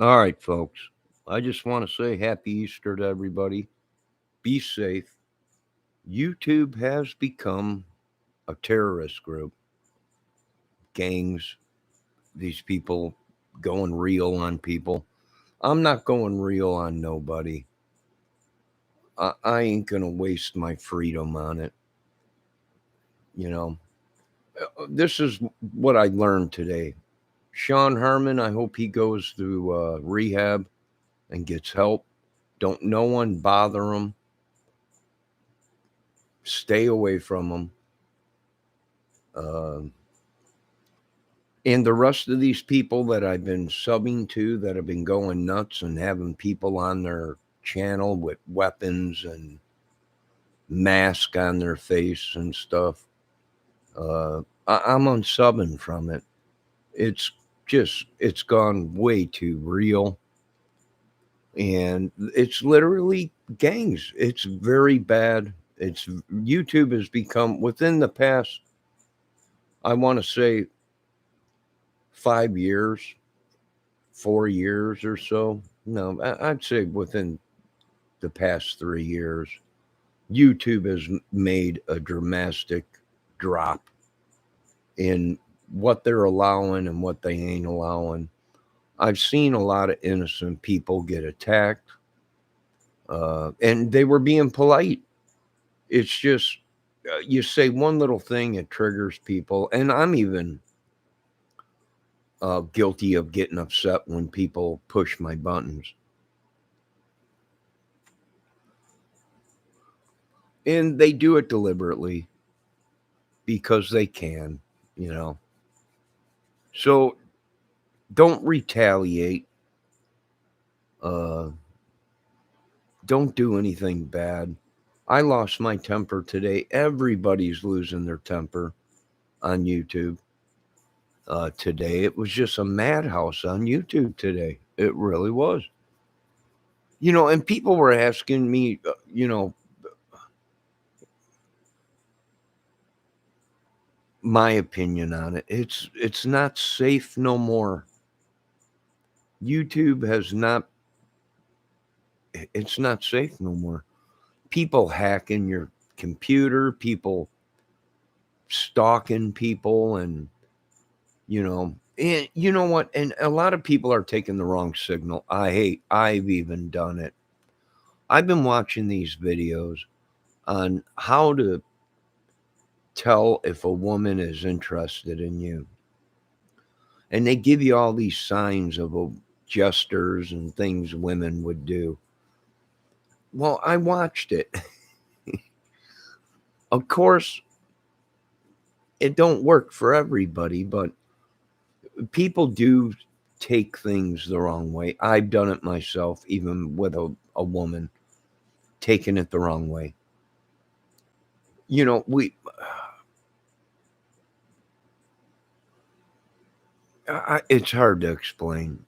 All right, folks. I just want to say happy Easter to everybody. Be safe. YouTube has become a terrorist group. Gangs, these people going real on people. I'm not going real on nobody. I ain't going to waste my freedom on it. You know, this is what I learned today. Sean Harmon, I hope he goes through rehab and gets help. Don't no one bother him. Stay away from him. Uh, and the rest of these people that I've been subbing to that have been going nuts and having people on their channel with weapons and mask on their face and stuff, I'm unsubbing from it. It's it's gone way too real. And it's literally gangs. It's very bad. It's YouTube has become within the past, I want to say 5 years, 4 years or so. No, I'd say within the past 3 years, YouTube has made a dramatic drop in what they're allowing and what they ain't allowing. I've seen a lot of innocent people get attacked, and they were being polite. It's just you say one little thing, it triggers people, and I'm even guilty of getting upset when people push my buttons, and they do it deliberately because they can, you know. So don't retaliate. Uh, don't do anything bad. I lost my temper today. Everybody's losing their temper on YouTube today. It was just a madhouse on YouTube today. It really was. And people were asking me, my opinion on it. It's not safe no more. YouTube has not. It's not safe no more. People hacking your computer. People stalking people, and and you know what? And a lot of people are taking the wrong signal. I've even done it. I've been watching these videos on how to tell if a woman is interested in you. And they give you all these signs of gestures and things women would do. Well, I watched it. Of course, it don't work for everybody, but people do take things the wrong way. I've done it myself, even with a woman, taking it the wrong way. We it's hard to explain,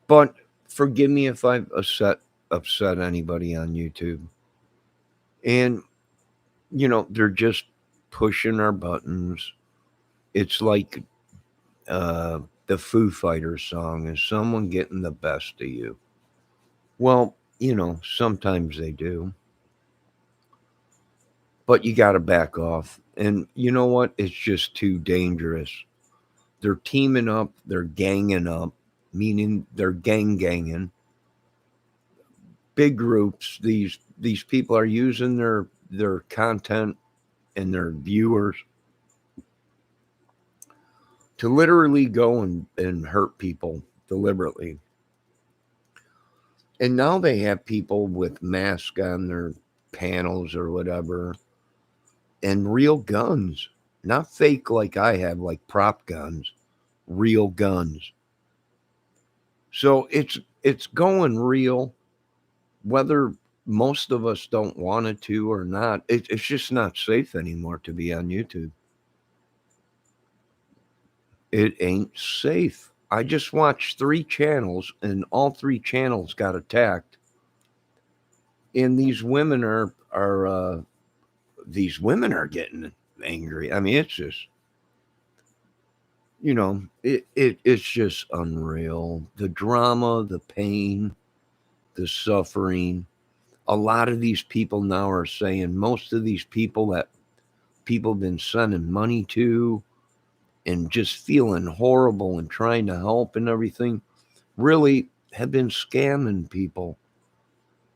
but forgive me if I've upset anybody on YouTube. And they're just pushing our buttons. It's like the Foo Fighters song, is someone getting the best of you? Well, sometimes they do, but you got to back off. And you know what? It's just too dangerous. They're teaming up, they're ganging up, meaning they're ganging. Big groups. These people are using their content and their viewers to literally go and hurt people deliberately. And now they have people with masks on their panels or whatever, and real guns, not fake like I have, like prop guns, real guns. So it's going real, whether most of us don't want it to or not. It's just not safe anymore to be on YouTube. It ain't safe. I just watched 3 channels, and all 3 channels got attacked. And these women are getting angry. I mean, it's just it's just unreal. The drama, the pain, the suffering. A lot of these people now are saying most of these people that people have been sending money to and just feeling horrible and trying to help and everything really have been scamming people.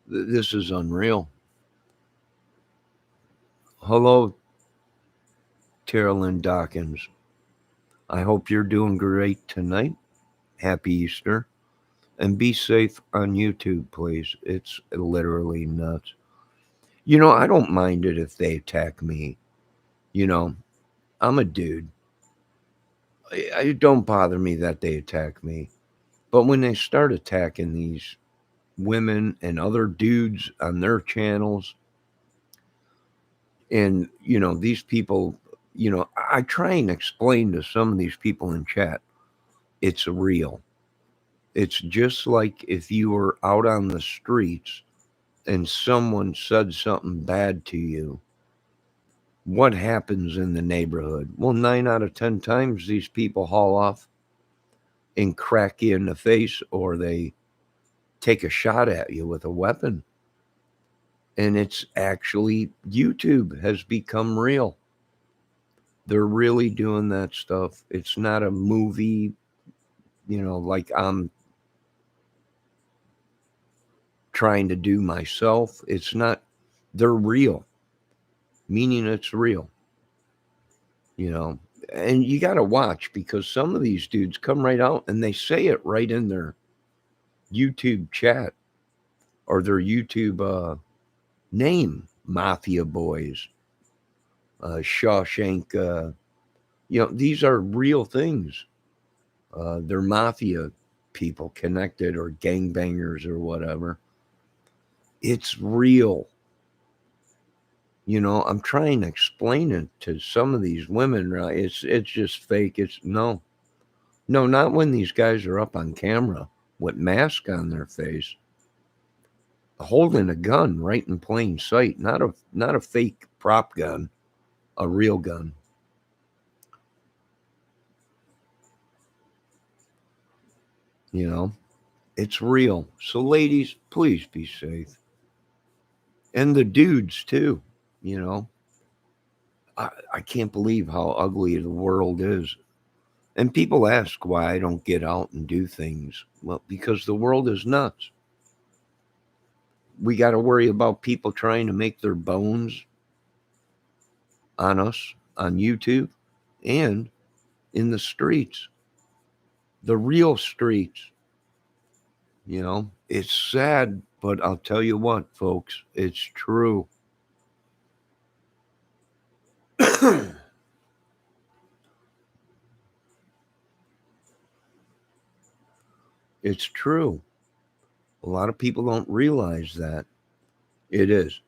This is unreal. Hello, Carolyn Dawkins. I hope you're doing great tonight. Happy Easter. And be safe on YouTube, please. It's literally nuts. I don't mind it if they attack me. You know, I'm a dude. It don't bother me that they attack me. But when they start attacking these women and other dudes on their channels, and, these people, I try and explain to some of these people in chat, it's real. It's just like if you were out on the streets and someone said something bad to you, what happens in the neighborhood? Well, 9 out of 10 times these people haul off and crack you in the face, or they take a shot at you with a weapon. And it's actually, YouTube has become real. They're really doing that stuff. It's not a movie, like I'm trying to do myself. It's not, they're real, meaning it's real, you know. And you got to watch, because some of these dudes come right out and they say it right in their YouTube chat or their YouTube name: Mafia Boys, Shawshank. These are real things. They're mafia people connected, or gangbangers or whatever. It's real. I'm trying to explain it to some of these women. Right? It's just fake. It's no, not when these guys are up on camera with mask on their face, holding a gun right in plain sight. Not a fake prop gun, a real gun. It's real. So, ladies, please be safe, and the dudes too. You know, I can't believe how ugly the world is. And people ask why I don't get out and do things. Well, because the world is nuts. We got to worry about people trying to make their bones on us on YouTube and in the streets, the real streets. It's sad, but I'll tell you what, folks, it's true. It's true. A lot of people don't realize that. It is.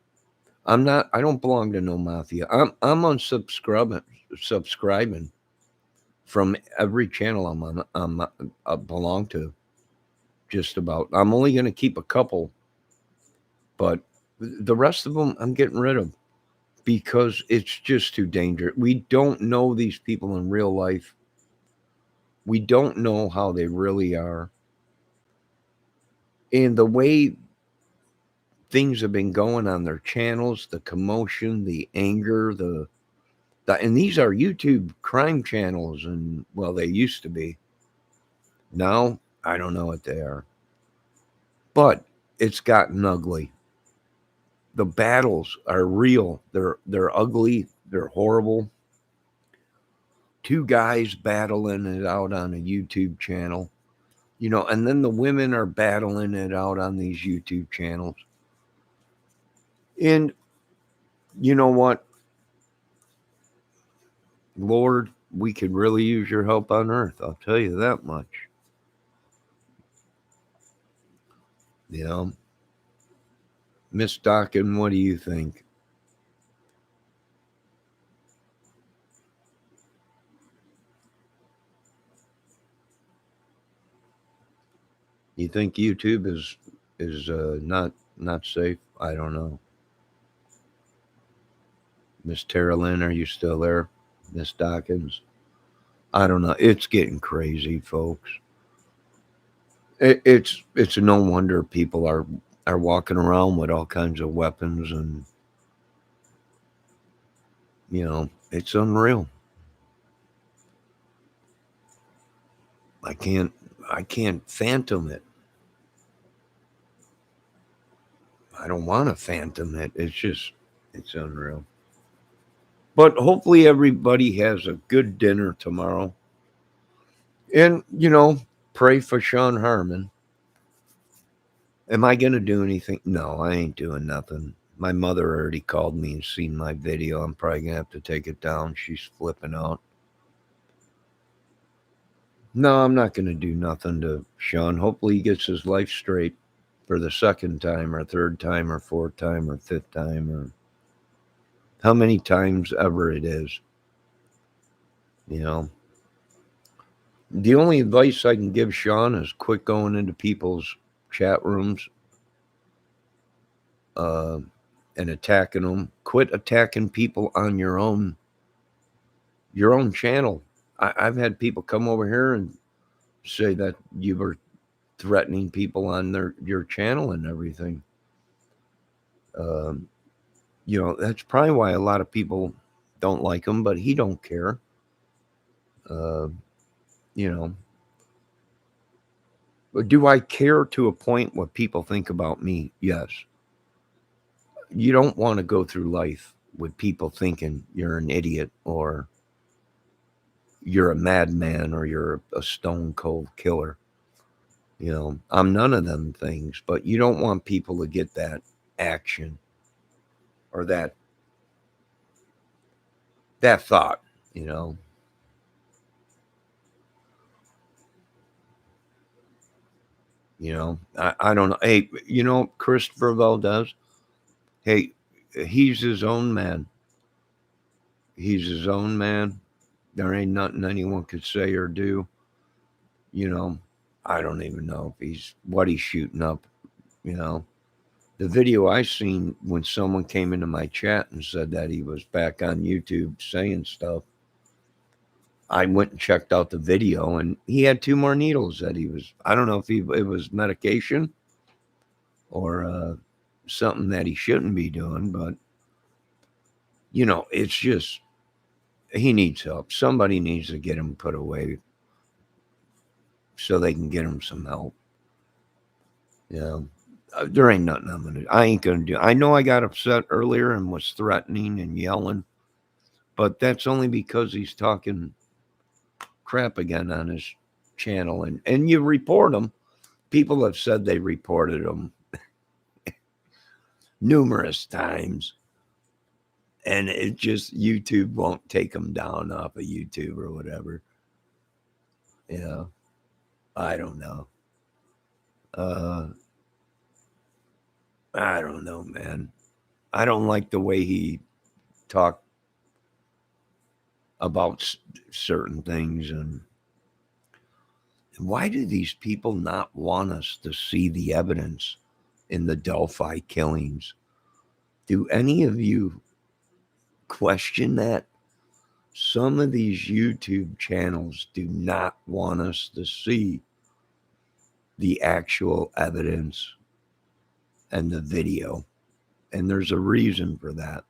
I don't belong to no mafia. I'm subscribing from every channel I'm on. I belong to, just about. I'm only going to keep a couple, but the rest of them I'm getting rid of, because it's just too dangerous. We don't know these people in real life. We don't know how they really are. And the way things have been going on their channels, the commotion, the anger, and these are YouTube crime channels, and well, they used to be. Now, I don't know what they are. But it's gotten ugly. The battles are real. They're ugly. They're horrible. Two guys battling it out on a YouTube channel. And then the women are battling it out on these YouTube channels. And you know what? Lord, we could really use your help on earth. I'll tell you that much. You know, Miss Dockin, what do you think? You think YouTube is not safe? I don't know. Miss Tara Lynn, are you still there? Miss Dawkins. I don't know. It's getting crazy, folks. It's no wonder people are walking around with all kinds of weapons, and it's unreal. I can't I can't phantom it. I don't want to phantom it. It's unreal. But hopefully everybody has a good dinner tomorrow. And pray for Sean Harmon. Am I gonna do anything? No, I ain't doing nothing. My mother already called me and seen my video. I'm probably gonna have to take it down. She's flipping out. No, I'm not gonna do nothing to Sean. Hopefully he gets his life straight for the second time or third time or fourth time or fifth time or how many times ever it is. You know. The only advice I can give Sean is quit going into people's chat rooms uh, and attacking them. Quit attacking people on your own channel. I've had people come over here and say that you were threatening people on your channel and everything. Um, that's probably why a lot of people don't like him, but he don't care. Uh, you know, but do I care to a point what people think about me? Yes. You don't want to go through life with people thinking you're an idiot or you're a madman or you're a stone cold killer. I'm none of them things, but you don't want people to get that action or that thought, you know. I don't know. Hey, Christopher Valdez, hey, he's his own man. He's his own man. There ain't nothing anyone could say or do. You know, I don't even know if what he's shooting up, you know. The video I seen when someone came into my chat and said that he was back on YouTube saying stuff, I went and checked out the video and he had two more needles that I don't know if it was medication or something that he shouldn't be doing, but it's just, he needs help. Somebody needs to get him put away so they can get him some help. There ain't nothing I ain't gonna do. I know I got upset earlier and was threatening and yelling, but that's only because he's talking crap again on his channel, and you report him. People have said they reported him numerous times, and it just YouTube won't take him down off of YouTube or whatever. I don't know. Uh, I don't know, man. I don't like the way he talked about certain things, and why do these people not want us to see the evidence in the Delphi killings? Do any of you question that? Some of these YouTube channels do not want us to see the actual evidence and the video. And there's a reason for that.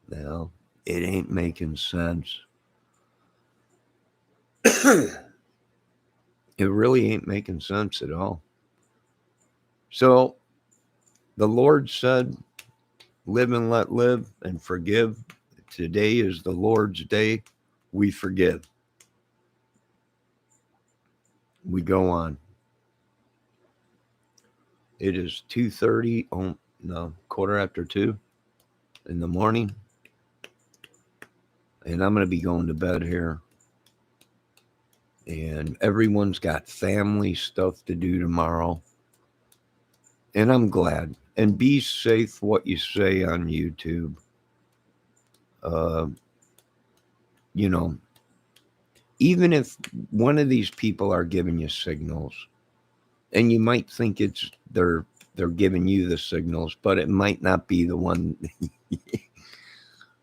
Now, it ain't making sense. It really ain't making sense at all. So, the Lord said, live and let live and forgive. Today is the Lord's day. We forgive. We go on. It is 2:30. Oh, no, quarter after 2 in the morning. And I'm going to be going to bed here. And everyone's got family stuff to do tomorrow. And I'm glad. And be safe what you say on YouTube. You know, even if one of these people are giving you signals, and you might think they're giving you the signals, but it might not be the one.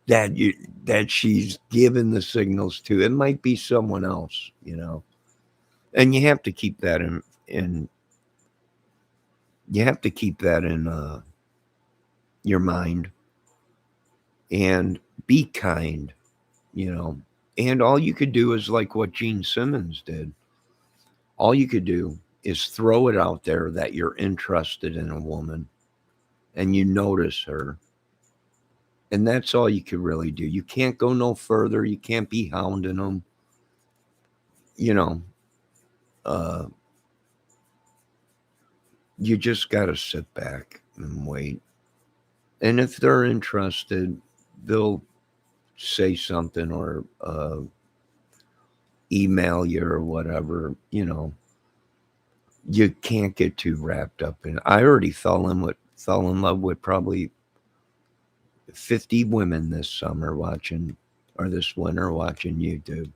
that you that she's given the signals to. It might be someone else, and you have to keep that in you have to keep that in your mind, and be kind, you know. And all you could do is like what Gene Simmons did. All you could do is throw it out there that you're interested in a woman and you notice her. And that's all you could really do. You can't go no further. You can't be hounding them. You know, uh, you just got to sit back and wait. And if they're interested, they'll say something or email you or whatever. You can't get too wrapped up in it. I already fell in love with probably 50 women this summer watching, or this winter watching YouTube.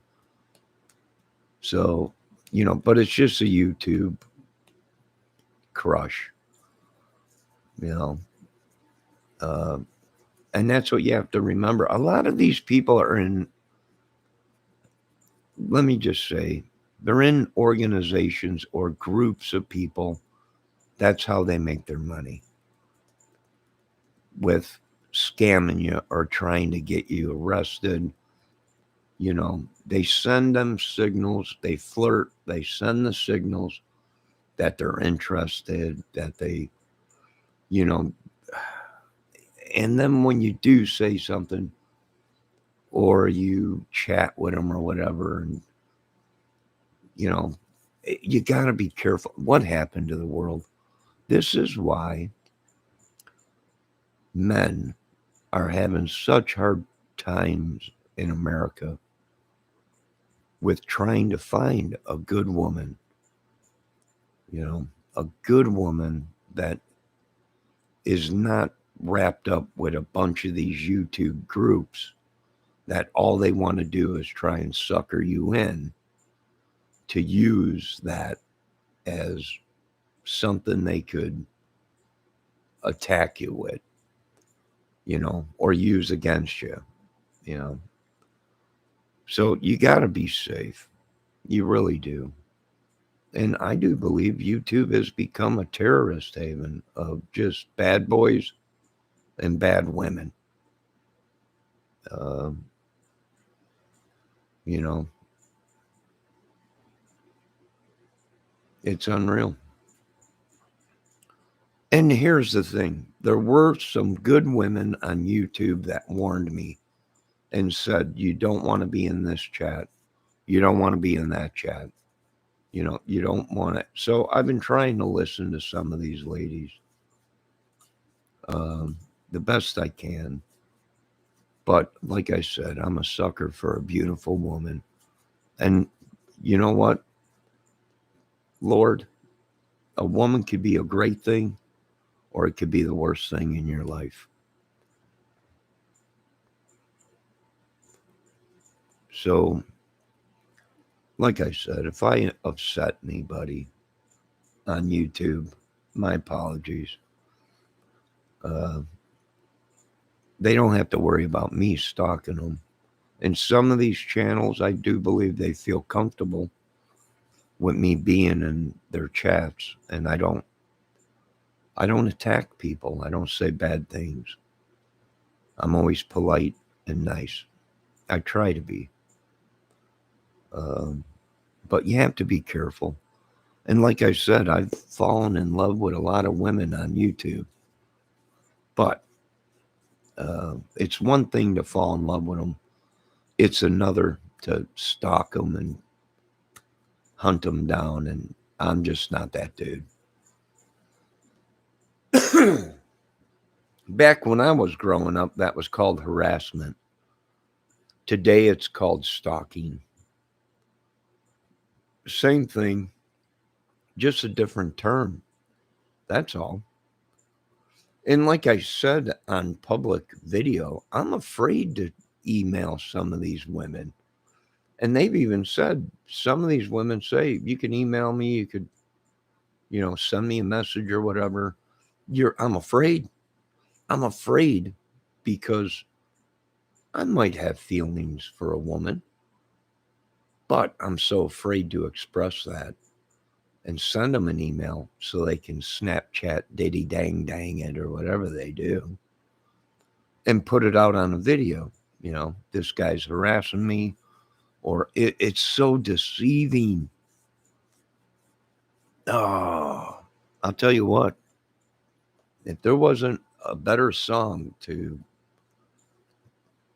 So, but it's just a YouTube crush, you know. Uh, and that's what you have to remember. A lot of these people are in, let me just say, they're in organizations or groups of people. That's how they make their money, with scamming you or trying to get you arrested. They send them signals, they flirt, they send the signals that they're interested, that they, you know, and then when you do say something or you chat with them or whatever, and, you got to be careful. What happened to the world? This is why men are having such hard times in America with trying to find a good woman, a good woman that is not wrapped up with a bunch of these YouTube groups that all they want to do is try and sucker you in to use that as something they could attack you with, or use against you, you know. So you got to be safe. You really do. And I do believe YouTube has become a terrorist haven of just bad boys and bad women. Um, you know, it's unreal. And here's the thing, there were some good women on YouTube that warned me and said, you don't want to be in this chat. You don't want to be in that chat. You don't want it. So I've been trying to listen to some of these ladies um, the best I can. But like I said, I'm a sucker for a beautiful woman. And you know what, Lord, a woman could be a great thing or it could be the worst thing in your life. So, like I said, if I upset anybody on YouTube, my apologies. Uh, they don't have to worry about me stalking them. And some of these channels, I do believe they feel comfortable with me being in their chats, and I don't attack people. I don't say bad things. I'm always polite and nice. I try to be. Um, but you have to be careful. And like I said, I've fallen in love with a lot of women on YouTube. But it's one thing to fall in love with them. It's another to stalk them and hunt them down. And I'm just not that dude. Back when I was growing up, that was called harassment. Today, it's called stalking. Same thing, just a different term. That's all. And like I said on public video, I'm afraid to email some of these women. And they've even said, some of these women say, you can email me, you could, send me a message or whatever. I'm afraid. I'm afraid because I might have feelings for a woman, but I'm so afraid to express that and send them an email so they can Snapchat diddy dang dang it or whatever they do and put it out on a video. This guy's harassing me, or it's so deceiving. Oh, I'll tell you what, if there wasn't a better song to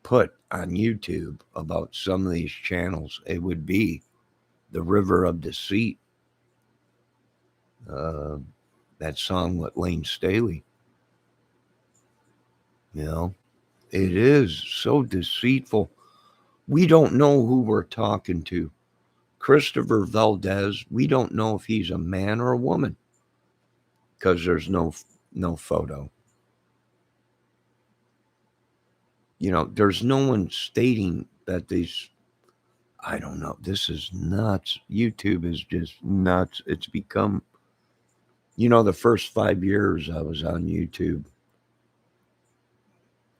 put on YouTube about some of these channels, it would be The River of Deceit. Uh, that song with Lane Staley. It is so deceitful. We don't know who we're talking to. Christopher Valdez, we don't know if he's a man or a woman because there's no photo. There's no one stating that these. I don't know. This is nuts. YouTube is just nuts. It's become, the first 5 years I was on YouTube,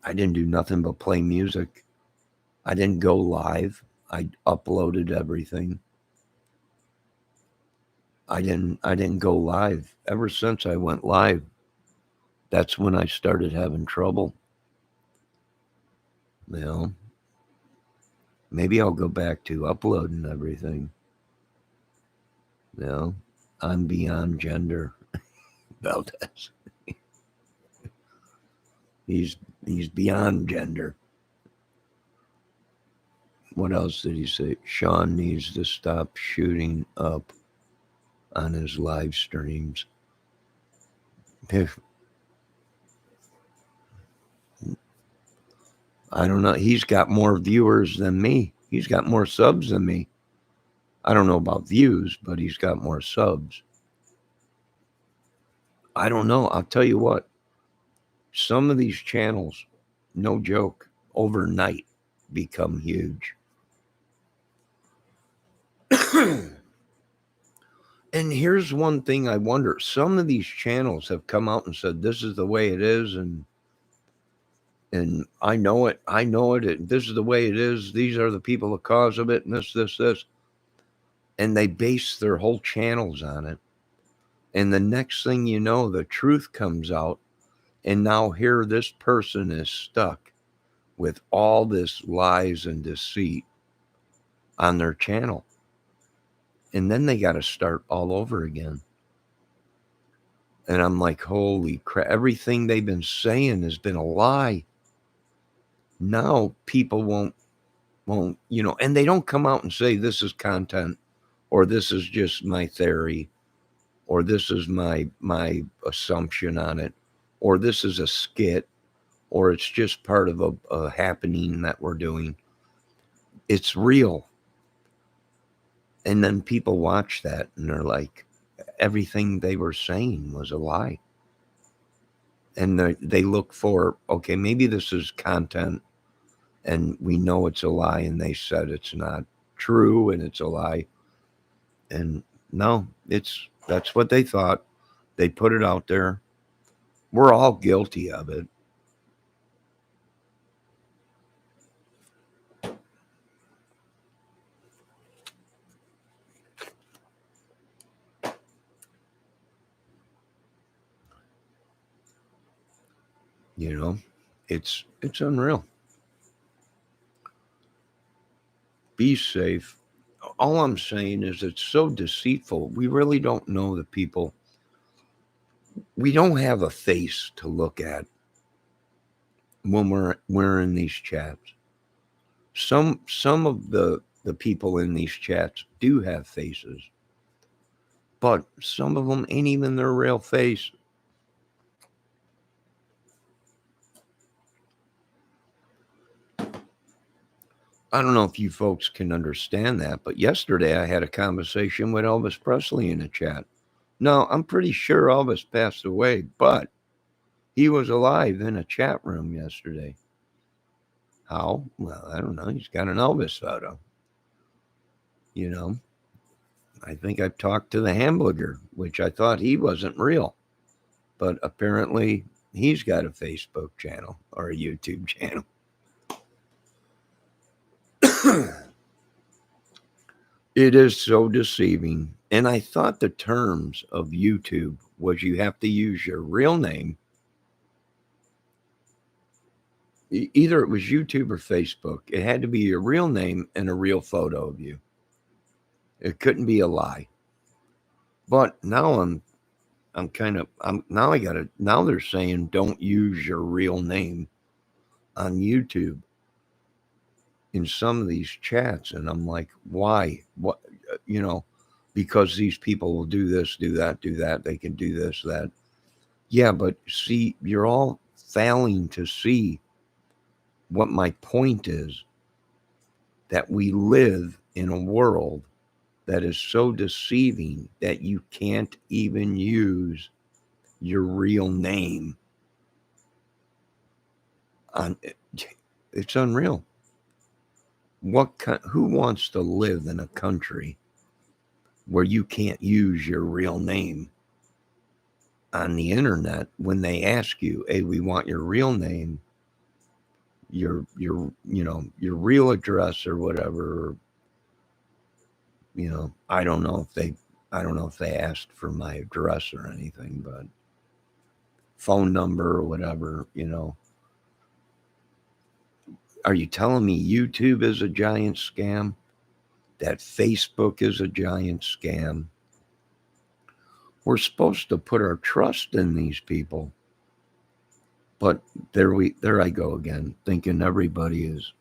I didn't do nothing but play music. I didn't go live. I uploaded everything. I didn't go live. Ever since I went live, that's when I started having trouble. Maybe I'll go back to uploading everything. I'm beyond gender. Valdez. He's beyond gender. What else did he say? Sean needs to stop shooting up on his live streams. I don't know. He's got more viewers than me. He's got more subs than me. I don't know about views, but he's got more subs. I don't know. I'll tell you what. Some of these channels, no joke, overnight become huge. And here's one thing I wonder. Some of these channels have come out and said, this is the way it is, and I know it. This is the way it is. These are the people the cause of it, and this. And they base their whole channels on it. And the next thing you know, the truth comes out. And now here this person is stuck with all this lies and deceit on their channel. And then they got to start all over again. And I'm like, holy crap, everything they've been saying has been a lie. Now people won't, and they don't come out and say this is content, or this is just my theory, or this is my assumption on it, or this is a skit, or it's just part of a happening that we're doing. It's real. And then people watch that and they're like, everything they were saying was a lie. And they look for, okay, maybe this is content and we know it's a lie, and they said it's not true and it's a lie. And no, that's what they thought. They put it out there. We're all guilty of it. It's unreal. Be safe. All I'm saying is it's so deceitful. We really don't know the people. We don't have a face to look at when we're in these chats. Some of the people in these chats do have faces, but some of them ain't even their real face. I don't know if you folks can understand that, but yesterday I had a conversation with Elvis Presley in a chat. Now, I'm pretty sure Elvis passed away, but he was alive in a chat room yesterday. How? Well, I don't know. He's got an Elvis photo. I think I've talked to the hamburger, which I thought he wasn't real. But apparently he's got a Facebook channel or a YouTube channel. It is so deceiving. And I thought the terms of YouTube was you have to use your real name. Either it was YouTube or Facebook. It had to be your real name and a real photo of you. It couldn't be a lie. But now I'm kind of now I got to now they're saying don't use your real name on YouTube in some of these chats, and I'm like, why? What you know, because these people will do this, do that, do that. They can do this, that. Yeah, but see, you're all failing to see what my point is, that we live in a world that is so deceiving that you can't even use your real name on it. It's unreal. Who wants to live in a country where you can't use your real name on the internet when they ask you, hey, we want your real name, your real address or whatever. I don't know if they asked for my address or anything, but phone number or whatever. Are you telling me YouTube is a giant scam? That Facebook is a giant scam? We're supposed to put our trust in these people. But there I go again, thinking everybody is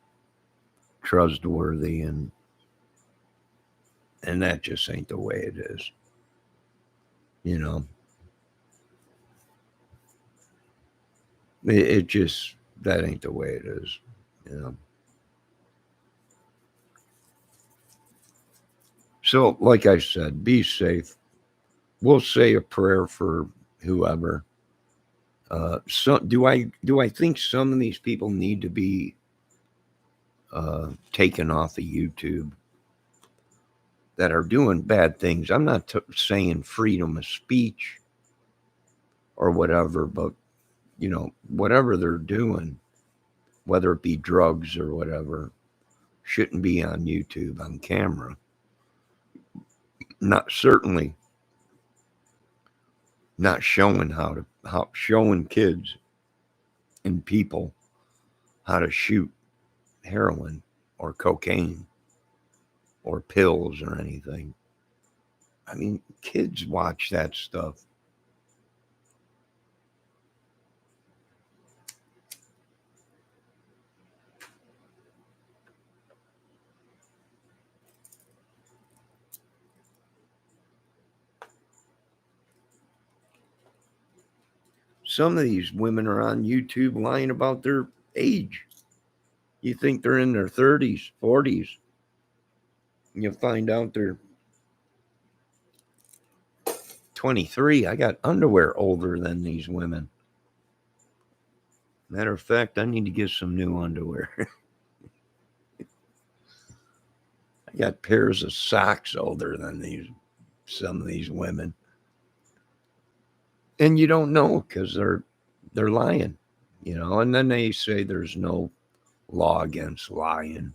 trustworthy, and that just ain't the way it is. You know, it just that ain't the way it is. You know. So, like I said, be safe. We'll say a prayer for whoever. So do I think some of these people need to be taken off of YouTube that are doing bad things? I'm not saying freedom of speech or whatever, but whatever they're doing, whether it be drugs or whatever, shouldn't be on YouTube on camera. Not certainly not showing how showing kids and people how to shoot heroin or cocaine or pills or anything. I mean, kids watch that stuff. Some of these women are on YouTube lying about their age. You think they're in their 30s, 40s, and you find out they're 23. I got underwear older than these women. Matter of fact, I need to get some new underwear. I got pairs of socks older than some of these women. And you don't know because they're lying, and then they say there's no law against lying.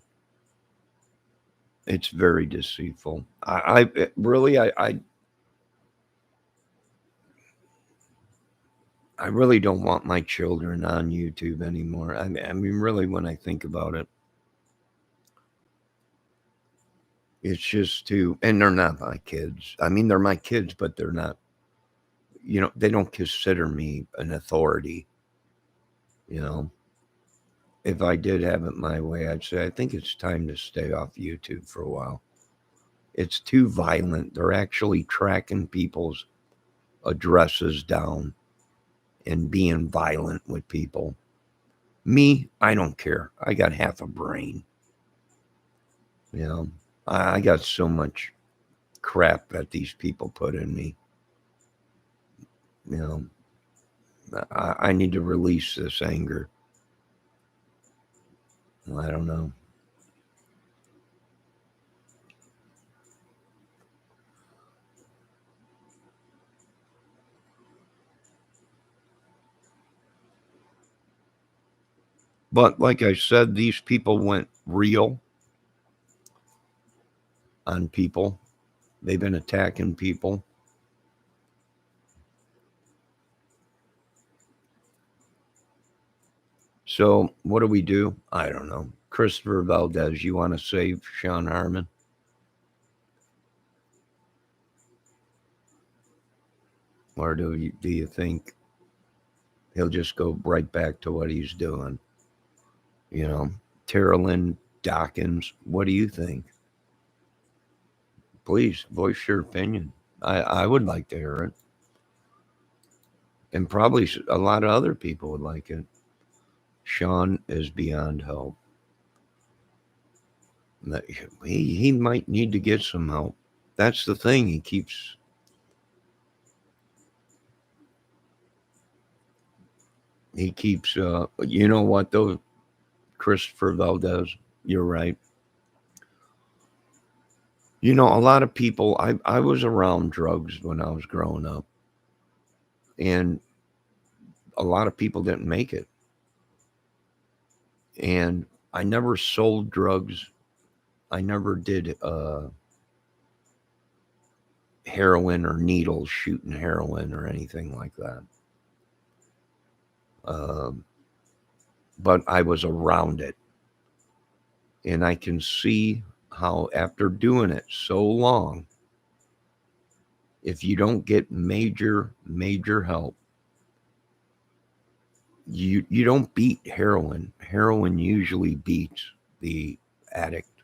It's very deceitful. I really don't want my children on YouTube anymore. I mean, really, when I think about it, it's just too. And they're not my kids. I mean, they're my kids, but they're not. They don't consider me an authority. You know, if I did have it my way, I'd say I think it's time to stay off YouTube for a while. It's too violent. They're actually tracking people's addresses down and being violent with people. Me, I don't care. I got half a brain. You know, I got so much crap that these people put in me. You know, I need to release this anger. I don't know. But like I said, these people went real. on people. They've been attacking people. So what do we do? I don't know. Christopher Valdez, you want to save Sean Harmon? Or do you think he'll just go right back to what he's doing? You know, Terrelyn Dawkins, what do you think? Please voice your opinion. I would like to hear it. And probably a lot of other people would like it. Sean is beyond help. He might need to get some help. That's the thing. He keeps you know what though, Christopher Valdez, you're right. You know, a lot of people, I was around drugs when I was growing up, and a lot of people didn't make it. And I never sold drugs. I never did heroin or needles shooting heroin or anything like that. Um, but I was around it. And I can see how, after doing it so long, if you don't get major help, you don't beat heroin. Heroin usually beats the addict,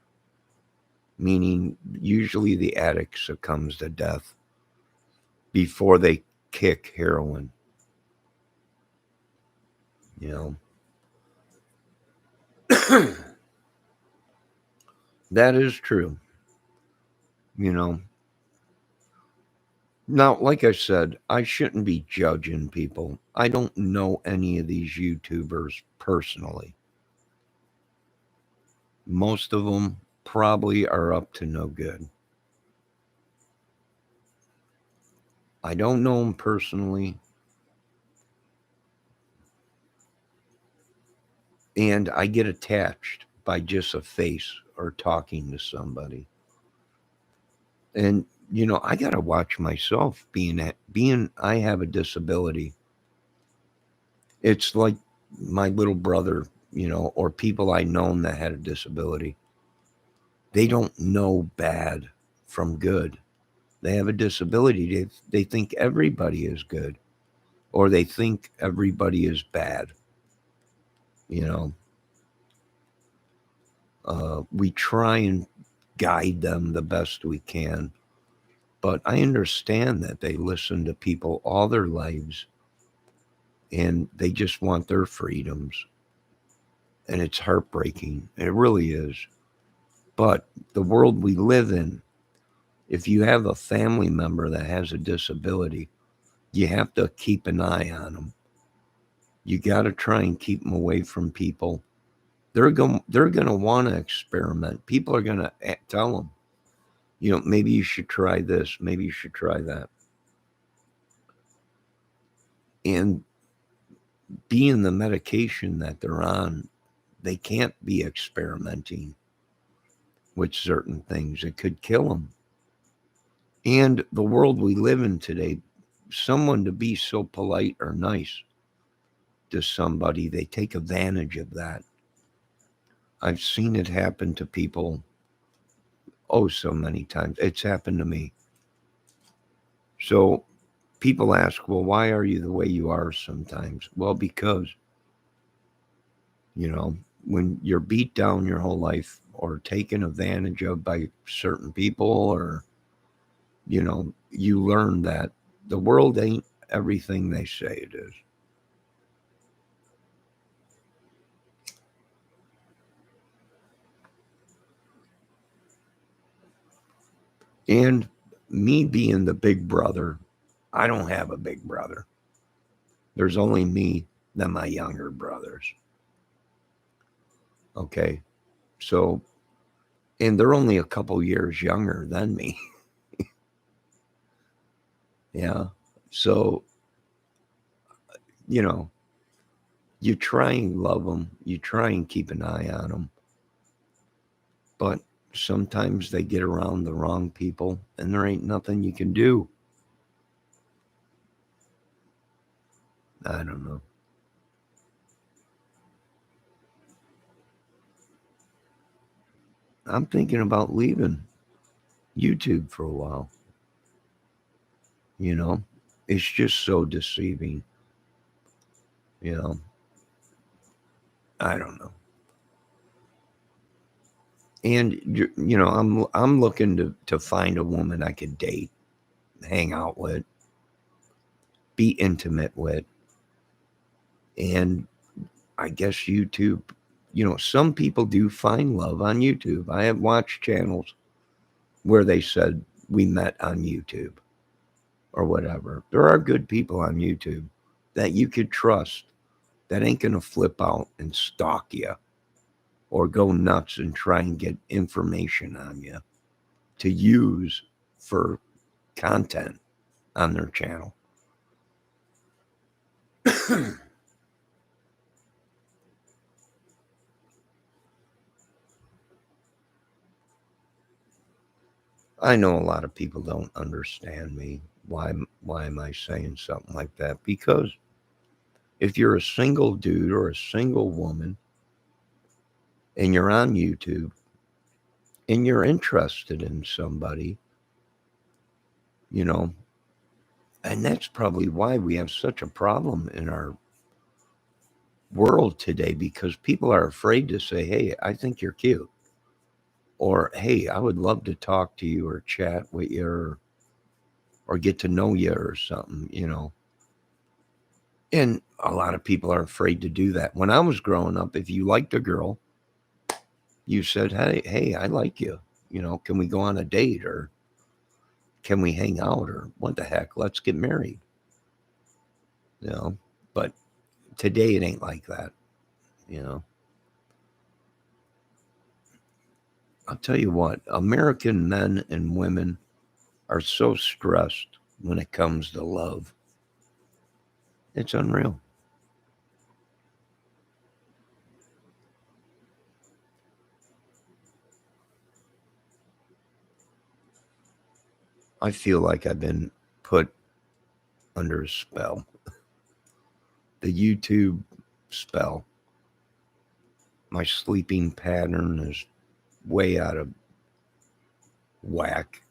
meaning usually the addict succumbs to death before they kick heroin. You know, that is true. You know, now, like I said, I shouldn't be judging people. I don't know any of these YouTubers personally. Most of them probably are up to no good. I don't know them personally, and I get attached by just a face or talking to somebody. And I got to watch myself being I have a disability. It's like my little brother, or people I known that had a disability. They don't know bad from good. They have a disability. They think everybody is good, or they think everybody is bad. You know, we try and guide them the best we can, but I understand that they listen to people all their lives, and they just want their freedoms, and it's heartbreaking. It really is. But the world we live in, if you have a family member that has a disability, you have to keep an eye on them. You got to try and keep them away from people. They're going to want to experiment. People are going to tell them, maybe you should try this, maybe you should try that. And being the medication that they're on, they can't be experimenting with certain things. It could kill them. And the world we live in today, someone to be so polite or nice to somebody, they take advantage of that. I've seen it happen to people, oh, so many times. It's happened to me. So people ask, well, why are you the way you are sometimes? Well, because, you know, when you're beat down your whole life or taken advantage of by certain people, or, you learn that the world ain't everything they say it is. And me being the big brother, I don't have a big brother. There's only me and my younger brothers. Okay. So, and they're only a couple years younger than me. Yeah. So, you know, you try and love them, you try and keep an eye on them, but sometimes they get around the wrong people and there ain't nothing you can do. I don't know. I'm thinking about leaving YouTube for a while. You know, it's just so deceiving. You know, I don't know. And you know, I'm looking to find a woman I could date, hang out with, be intimate with, and I guess YouTube. You know, some people do find love on YouTube. I have watched channels where they said we met on YouTube or whatever. There are good people on YouTube that you could trust that ain't going to flip out and stalk you or go nuts and try and get information on you to use for content on their channel. I know a lot of people don't understand me. Why am I saying something like that? Because if you're a single dude or a single woman and you're on YouTube and you're interested in somebody, you know, and that's probably why we have such a problem in our world today, because people are afraid to say, hey, I think you're cute. Or, hey, I would love to talk to you or chat with you or get to know you or something, you know. And a lot of people are afraid to do that. When I was growing up, if you liked a girl, you said, hey, I like you. You know, can we go on a date or can we hang out or what the heck? Let's get married. You know, but today it ain't like that. You know, I'll tell you what, American men and women are so stressed when it comes to love. It's unreal. I feel like I've been put under a spell. The YouTube spell. My sleeping pattern is way out of whack.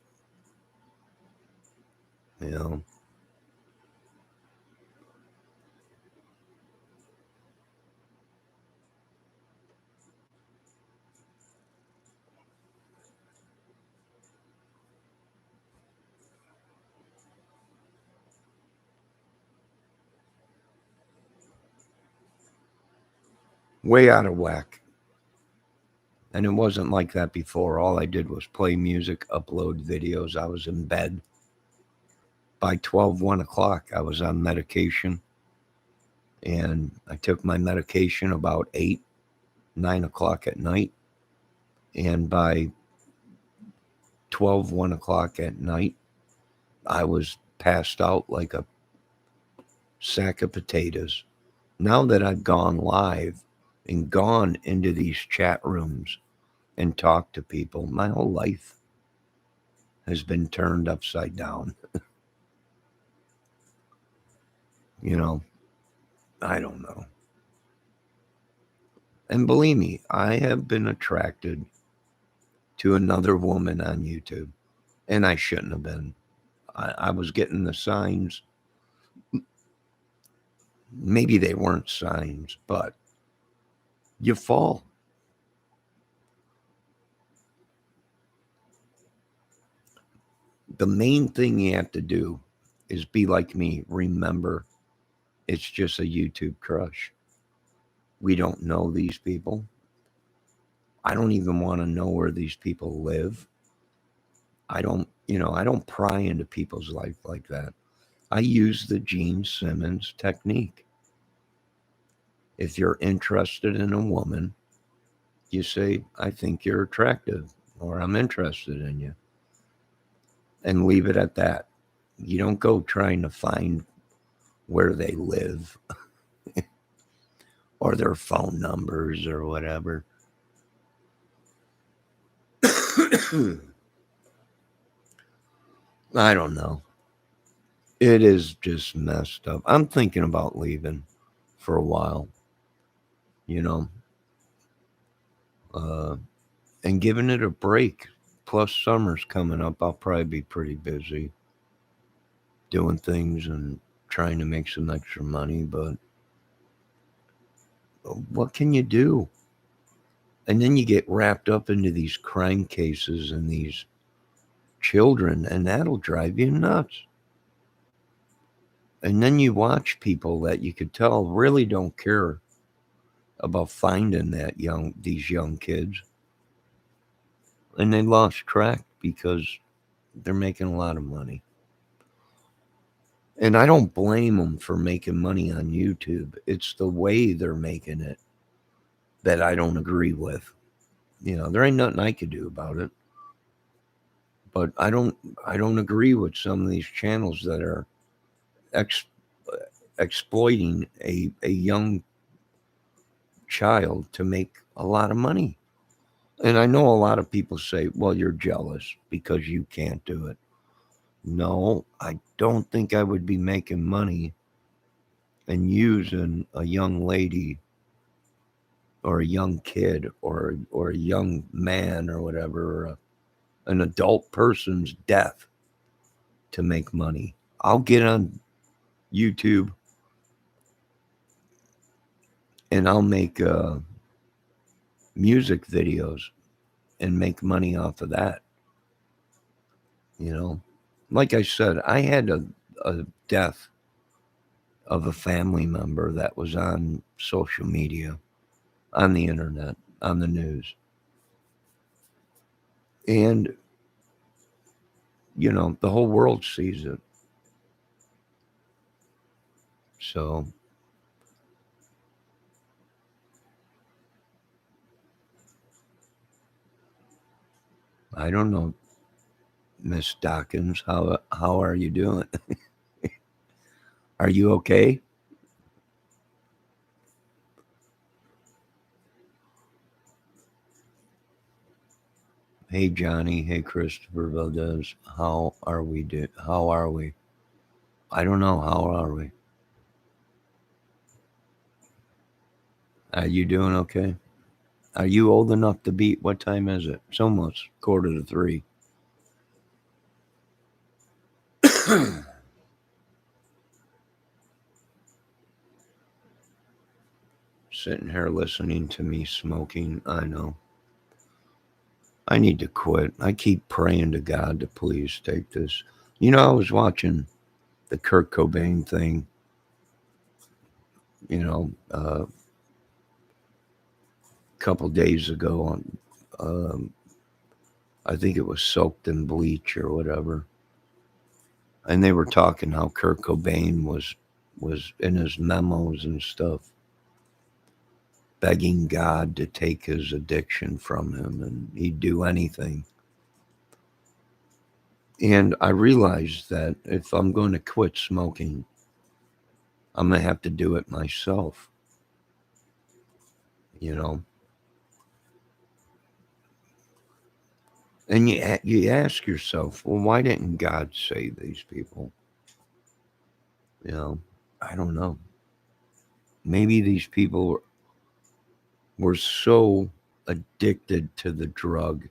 You know, way out of whack. And it wasn't like that before. All I did was play music, upload videos. I was in bed. By 12, 1 o'clock, I was on medication. And I took my medication about 8, 9 o'clock at night. And by 12, 1 o'clock at night, I was passed out like a sack of potatoes. Now that I've gone live and gone into these chat rooms and talked to people, my whole life has been turned upside down. You know, I don't know. And believe me, I have been attracted to another woman on YouTube, and I shouldn't have been. I was getting the signs. Maybe they weren't signs, but you fall. The main thing you have to do is be like me. Remember, it's just a YouTube crush. We don't know these people. I don't even want to know where these people live. I don't pry into people's life like that. I use the Gene Simmons technique. If you're interested in a woman, you say, I think you're attractive, or I'm interested in you, and leave it at that. You don't go trying to find where they live or their phone numbers or whatever. I don't know. It is just messed up. I'm thinking about leaving for a while, you know, uh, and giving it a break. Plus, summer's coming up. I'll probably be pretty busy doing things and trying to make some extra money, but what can you do? And then you get wrapped up into these crime cases and these children, and that'll drive you nuts. And then you watch people that you could tell really don't care about finding these young kids, and they lost track because they're making a lot of money. And I don't blame them for making money on YouTube. It's the way they're making it that I don't agree with. There ain't nothing I could do about it. But I don't agree with some of these channels that are ex, exploiting a young child to make a lot of money. And I know a lot of people say, well, you're jealous because you can't do it. No, I don't think I would be making money and using a young lady or a young kid or a young man or whatever, or an adult person's death to make money. I'll get on YouTube and I'll make music videos and make money off of that. You know, like I said, I had a death of a family member that was on social media, on the internet, on the news. And, the whole world sees it. So I don't know, Miss Dawkins, how are you doing? Are you okay? Hey Johnny, hey Christopher Valdez, how are we? I don't know, how are we? Are you doing okay? Are you old enough to beat? What time is it? It's almost 2:45. Sitting here listening to me smoking. I know. I need to quit. I keep praying to God to please take this. I was watching the Kurt Cobain thing, a couple days ago on, I think it was Soaked in Bleach or whatever. And they were talking how Kurt Cobain was in his memos and stuff begging God to take his addiction from him and he'd do anything. And I realized that if I'm going to quit smoking, I'm going to have to do it myself, you know. And you ask yourself, well, why didn't God save these people? You know, I don't know. Maybe these people were so addicted to the drug.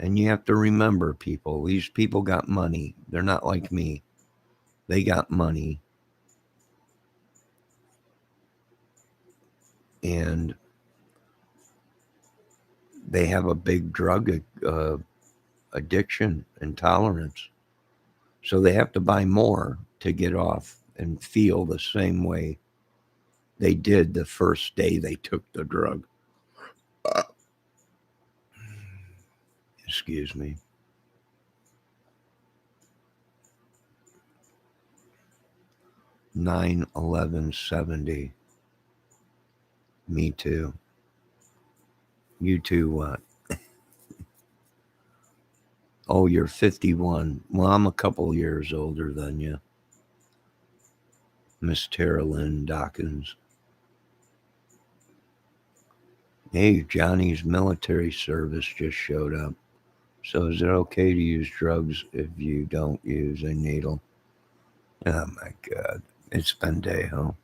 And you have to remember, people, these people got money. They're not like me. They got money. And they have a big drug addiction and tolerance. So they have to buy more to get off and feel the same way they did the first day they took the drug. Excuse me. 9/11/70. Me too. You too, what? Oh, you're 51. Well, I'm a couple years older than you. Miss Tara Lynn Dawkins. Hey, Johnny's military service just showed up. So is it okay to use drugs if you don't use a needle? Oh my God. It's Pendejo.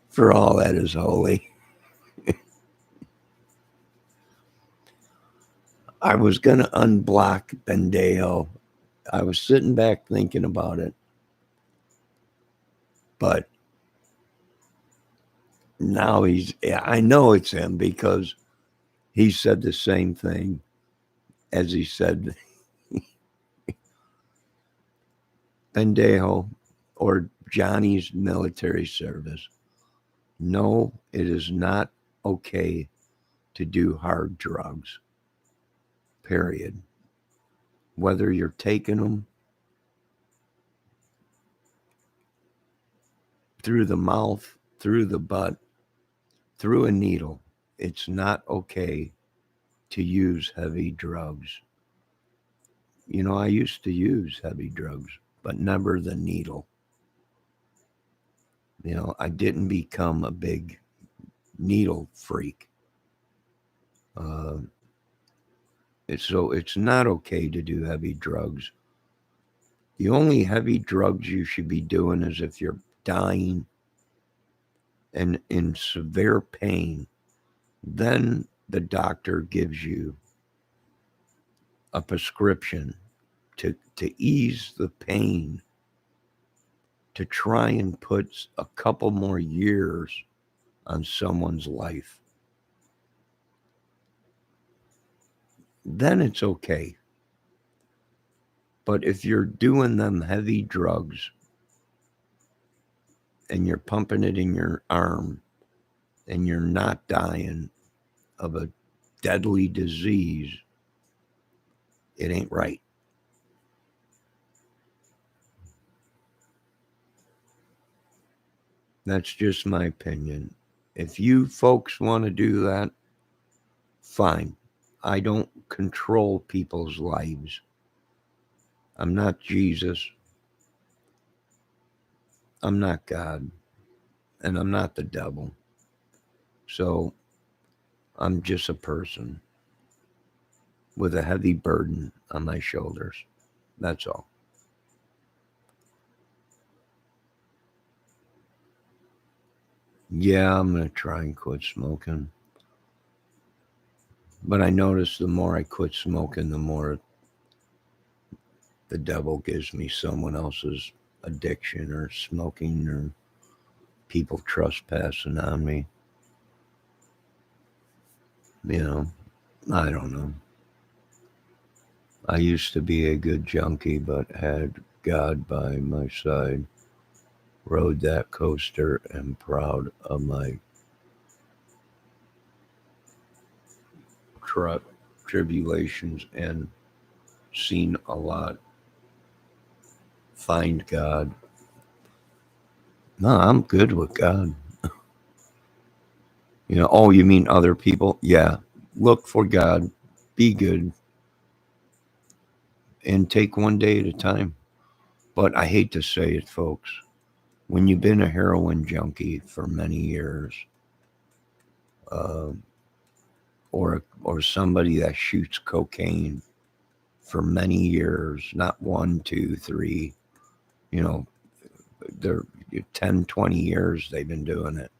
For all that is holy. I was going to unblock Pendejo. I was sitting back thinking about it. But now I know it's him because he said the same thing as he said Pendejo or Johnny's military service. No, it is not okay to do hard drugs, period. Whether you're taking them through the mouth, through the butt, through a needle, it's not okay to use heavy drugs. You know, I used to use heavy drugs, but never the needle. You know, I didn't become a big needle freak. Uh, so it's not okay to do heavy drugs. The only heavy drugs you should be doing is if you're dying and in severe pain. Then the doctor gives you a prescription to ease the pain, to try and put a couple more years on someone's life. Then it's okay. But if you're doing them heavy drugs and you're pumping it in your arm and you're not dying of a deadly disease, it ain't right. That's just my opinion. If you folks want to do that, fine. I don't control people's lives. I'm not Jesus. I'm not God. And I'm not the devil. So I'm just a person with a heavy burden on my shoulders. That's all. Yeah, I'm going to try and quit smoking. But I notice the more I quit smoking, the more the devil gives me someone else's addiction or smoking or people trespassing on me. You know, I don't know. I used to be a good junkie, but had God by my side, rode that coaster, and proud of my tribulations and seen a lot. Find God. No, I'm good with God. You know, oh, you mean other people? Yeah. Look for God, be good, and take one day at a time. But I hate to say it, folks. When you've been a heroin junkie for many years, uh, or somebody that shoots cocaine for many years, not 1, 2, 3, you know, they're 10, 20 years they've been doing it.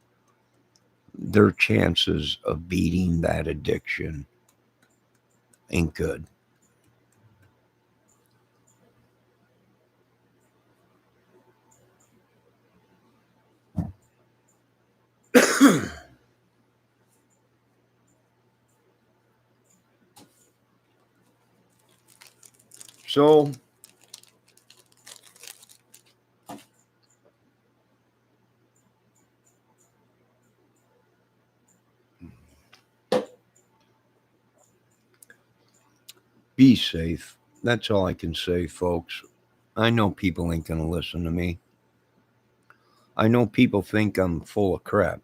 Their chances of beating that addiction ain't good. So be safe. That's all I can say, folks. I know people ain't going to listen to me. I know people think I'm full of crap.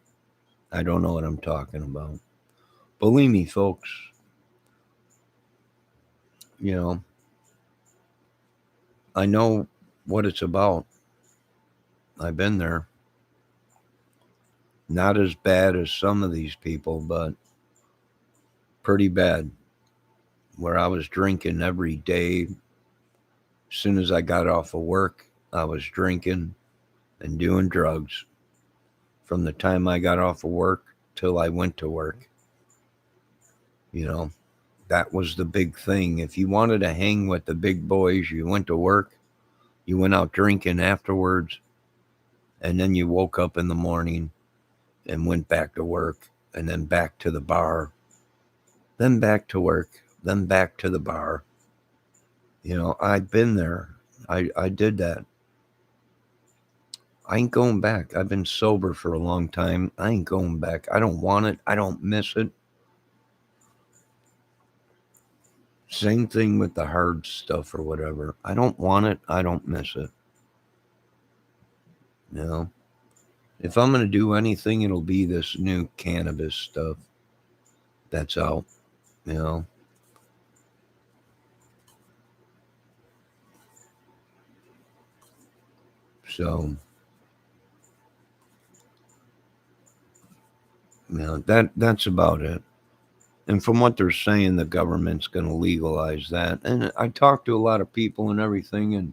I don't know what I'm talking about. Believe me, folks, you know, I know what it's about. I've been there. Not as bad as some of these people, but pretty bad, where I was drinking every day. As soon as I got off of work, I was drinking and doing drugs from the time I got off of work till I went to work. You know, that was the big thing. If you wanted to hang with the big boys, you went to work, you went out drinking afterwards, and then you woke up in the morning and went back to work, and then back to the bar, then back to work, then back to the bar. I've been there. I did that. I ain't going back. I've been sober for a long time. I ain't going back. I don't want it. I don't miss it. Same thing with the hard stuff or whatever. I don't want it. I don't miss it. You know, if I'm going to do anything, it'll be this new cannabis stuff that's out, you know. So, that's about it. And from what they're saying, the government's going to legalize that. And I talked to a lot of people and everything, and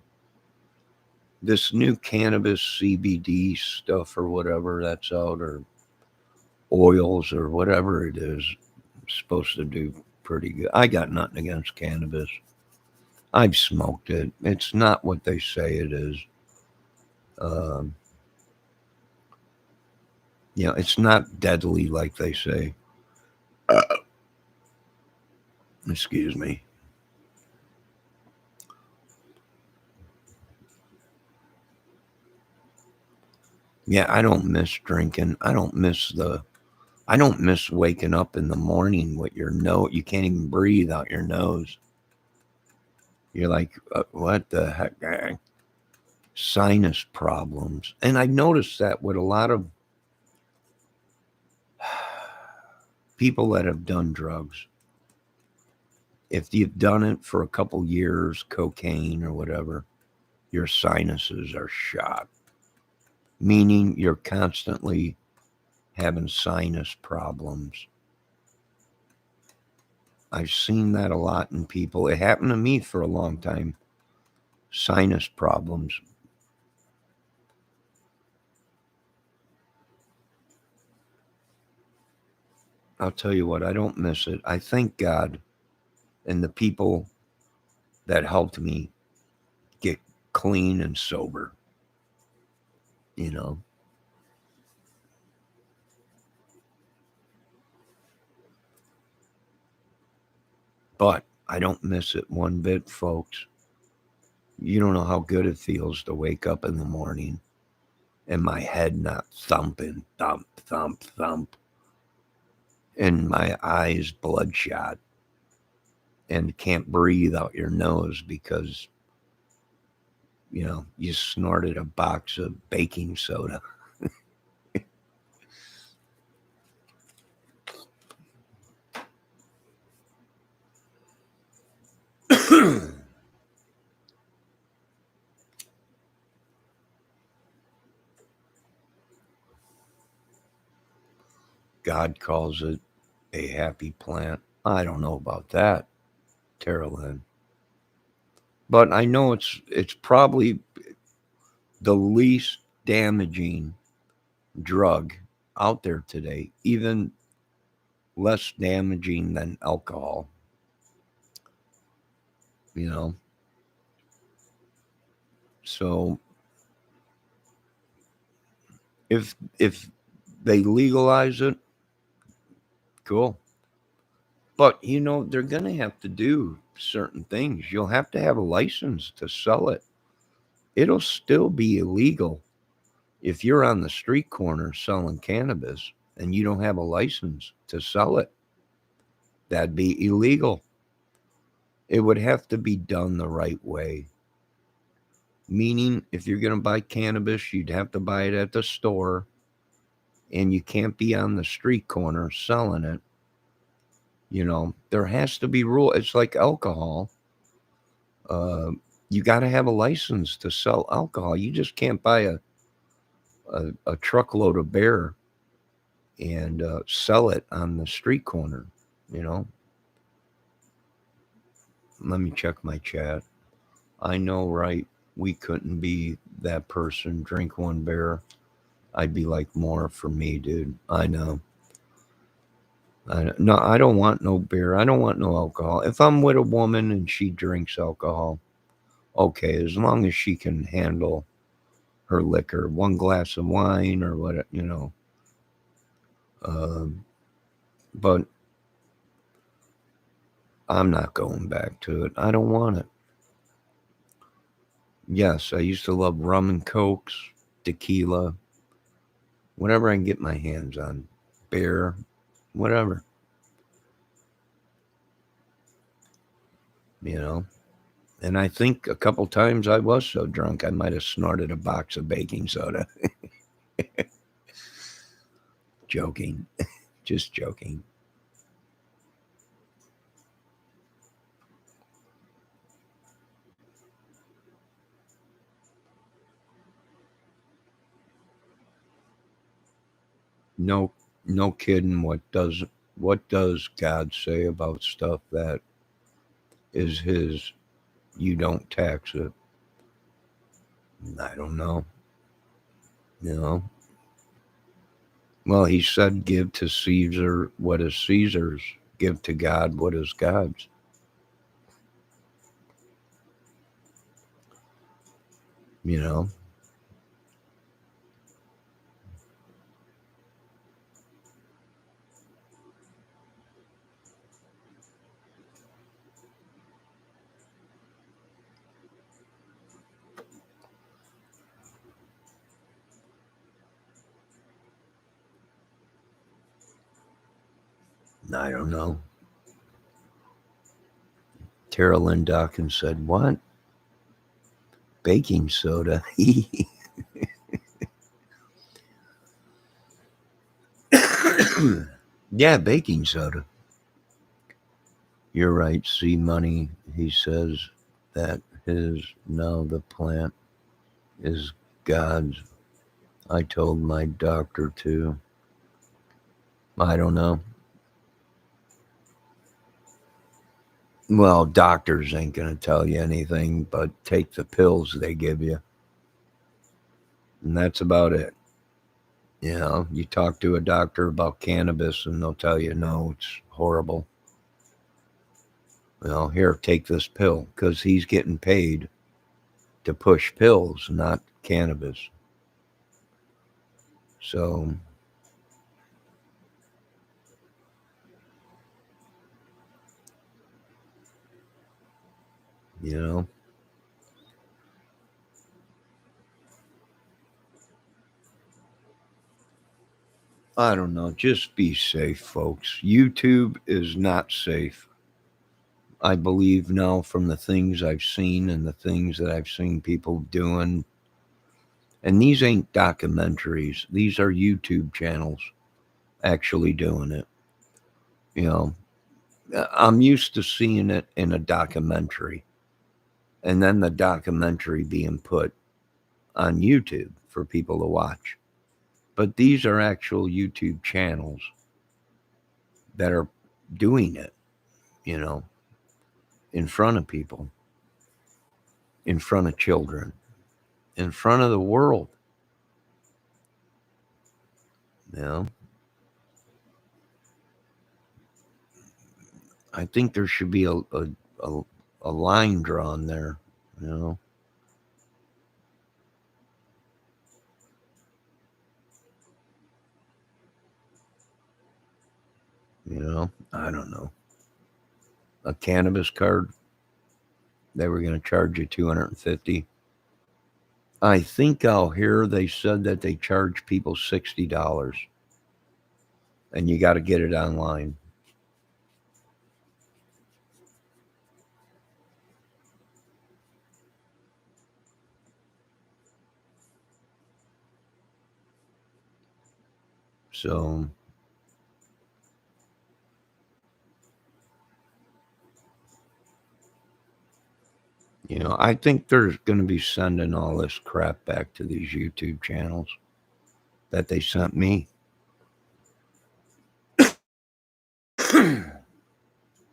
this new cannabis CBD stuff or whatever that's out, or oils or whatever it is, supposed to do pretty good. I got nothing against cannabis. I've smoked it. It's not what they say it is. Um, it's not deadly like they say. Uh, Excuse me. Yeah, I don't miss drinking. I don't miss waking up in the morning with your nose. You can't even breathe out your nose. You're like, what the heck? Sinus problems. And I noticed that with a lot of people that have done drugs. If you've done it for a couple years, cocaine or whatever, your sinuses are shot, meaning you're constantly having sinus problems. I've seen that a lot in people. It happened to me for a long time. Sinus problems. I'll tell you what, I don't miss it. I thank God and the people that helped me get clean and sober, you know. But I don't miss it one bit, folks. You don't know how good it feels to wake up in the morning and my head not thumping, thump, thump, thump, and my eyes bloodshot and can't breathe out your nose because, you snorted a box of baking soda. God calls it a happy plant. I don't know about that, Terralyn. But I know it's probably the least damaging drug out there today, even less damaging than alcohol, you know. So if they legalize it, cool. But they're gonna have to do certain things. You'll have to have a license to sell it. It'll still be illegal if you're on the street corner selling cannabis and you don't have a license to sell it. That'd be illegal. It would have to be done the right way. Meaning, if you're going to buy cannabis, you'd have to buy it at the store, and you can't be on the street corner selling it. There has to be rule. It's like alcohol. Uh, you got to have a license to sell alcohol. You just can't buy a truckload of beer and sell it on the street corner. You know, Let me check my chat. I know, right? We couldn't be that person. Drink one beer. I'd be like, more for me, dude. I know. No, I don't want no beer. I don't want no alcohol. If I'm with a woman and she drinks alcohol, okay, as long as she can handle her liquor, one glass of wine or what, you know. Um, but I'm not going back to it. I don't want it. Yes, I used to love rum and cokes, tequila, whatever I can get my hands on, beer, whatever, you know. And I think a couple times I was so drunk I might have snorted a box of baking soda. Joking, just joking. No, no kidding. What does God say about stuff that is His? You don't tax it. I don't know. You know. Well, He said, "Give to Caesar what is Caesar's. Give to God what is God's." You know. I don't know. Tara Lynn Dawkins said, "What? Baking soda?" Yeah, baking soda. You're right. See money. He says that his now the plant is God's. I told my doctor to. I don't know. Well, doctors ain't gonna tell you anything, but take the pills they give you, and that's about it. You know, you talk to a doctor about cannabis, and they'll tell you no, it's horrible. Well, here, take this pill because he's getting paid to push pills, not cannabis. So, you know, I don't know. Just be safe, folks. YouTube is not safe. I believe now from the things I've seen and the things that I've seen people doing. And these ain't documentaries, these are YouTube channels actually doing it. You know, I'm used to seeing it in a documentary and then the documentary being put on YouTube for people to watch. But these are actual YouTube channels that are doing it, you know, in front of people, in front of children, in front of the world. You know, I think there should be a, a line drawn there. You know, I don't know. A cannabis card, they were going to charge you 250. I think out here they said that they charge people $60, and you got to get it online. So, I think they're going to be sending all this crap back to these YouTube channels that they sent me.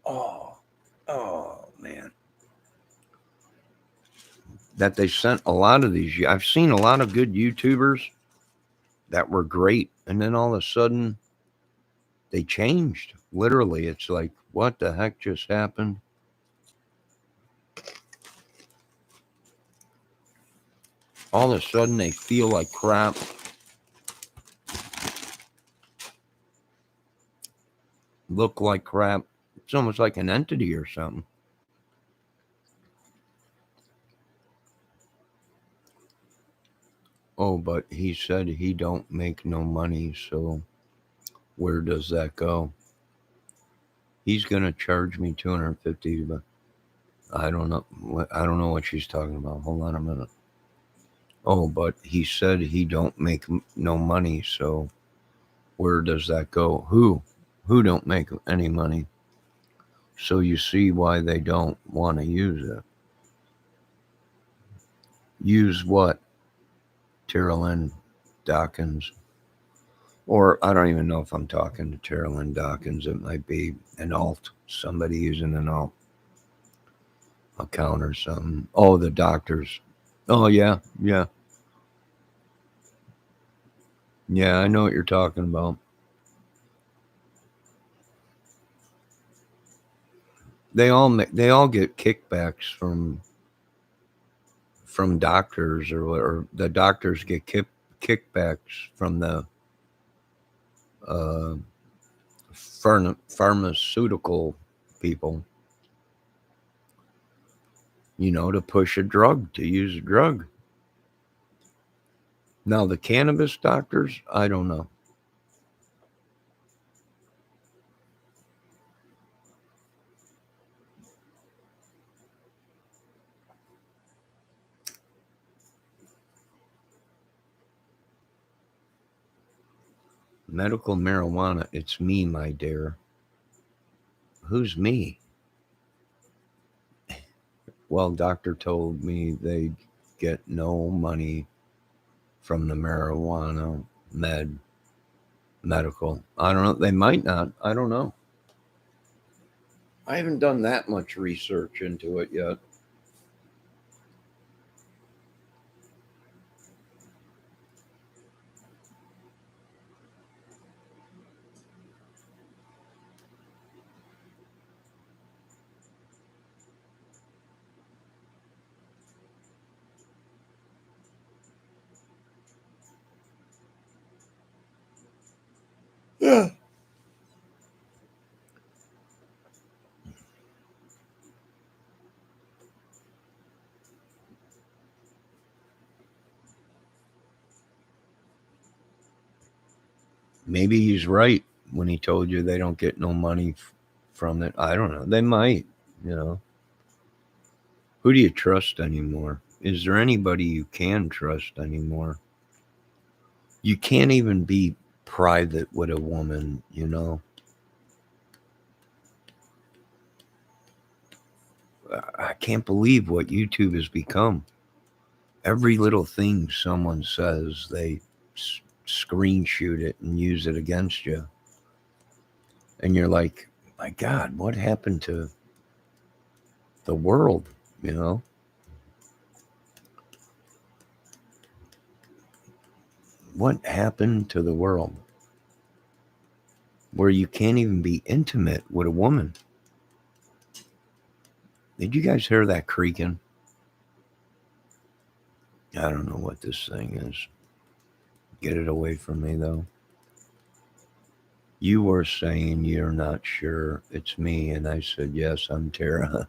Oh, oh man. that they sent a lot of these. I've seen a lot of good YouTubers that were great, and then all of a sudden they changed. Literally, it's like, what the heck just happened? All of a sudden they feel like crap. Look like crap. It's almost like an entity or something. Oh, but he said he don't make no money, so where does that go? He's gonna charge me $250, but I don't know. I don't know what she's talking about. Hold on a minute. Oh, but he said he don't make no money, so where does that go? Who don't make any money? So you see why they don't want to use it. Use what? Terrell Dawkins. Or I don't even know if I'm talking to Terrell Dawkins. It might be an alt. Somebody using an alt account or something. Oh, the doctors. Oh yeah, yeah. Yeah, I know what you're talking about. They all get kickbacks from doctors, or the doctors get kickbacks from the uh, pharmaceutical people, to push a drug, to use a drug. Now, the cannabis doctors, I don't know. Medical marijuana, it's me, my dear. Who's me? Well, doctor told me they get no money from the marijuana medical. I don't know. They might not. I don't know. I haven't done that much research into it yet. Yeah. Maybe he's right when he told you they don't get no money from it. I don't know. They might, you know. Who do you trust anymore? Is there anybody you can trust anymore? You can't even be private with a woman. I can't believe what YouTube has become. Every little thing someone says, they screenshot it and use it against you. And you're like, my God, what happened to the world? You know? What happened to the world where you can't even be intimate with a woman? Did you guys hear that creaking? I don't know what this thing is. Get it away from me, though. You were saying you're not sure it's me, and I said, yes, I'm Tara.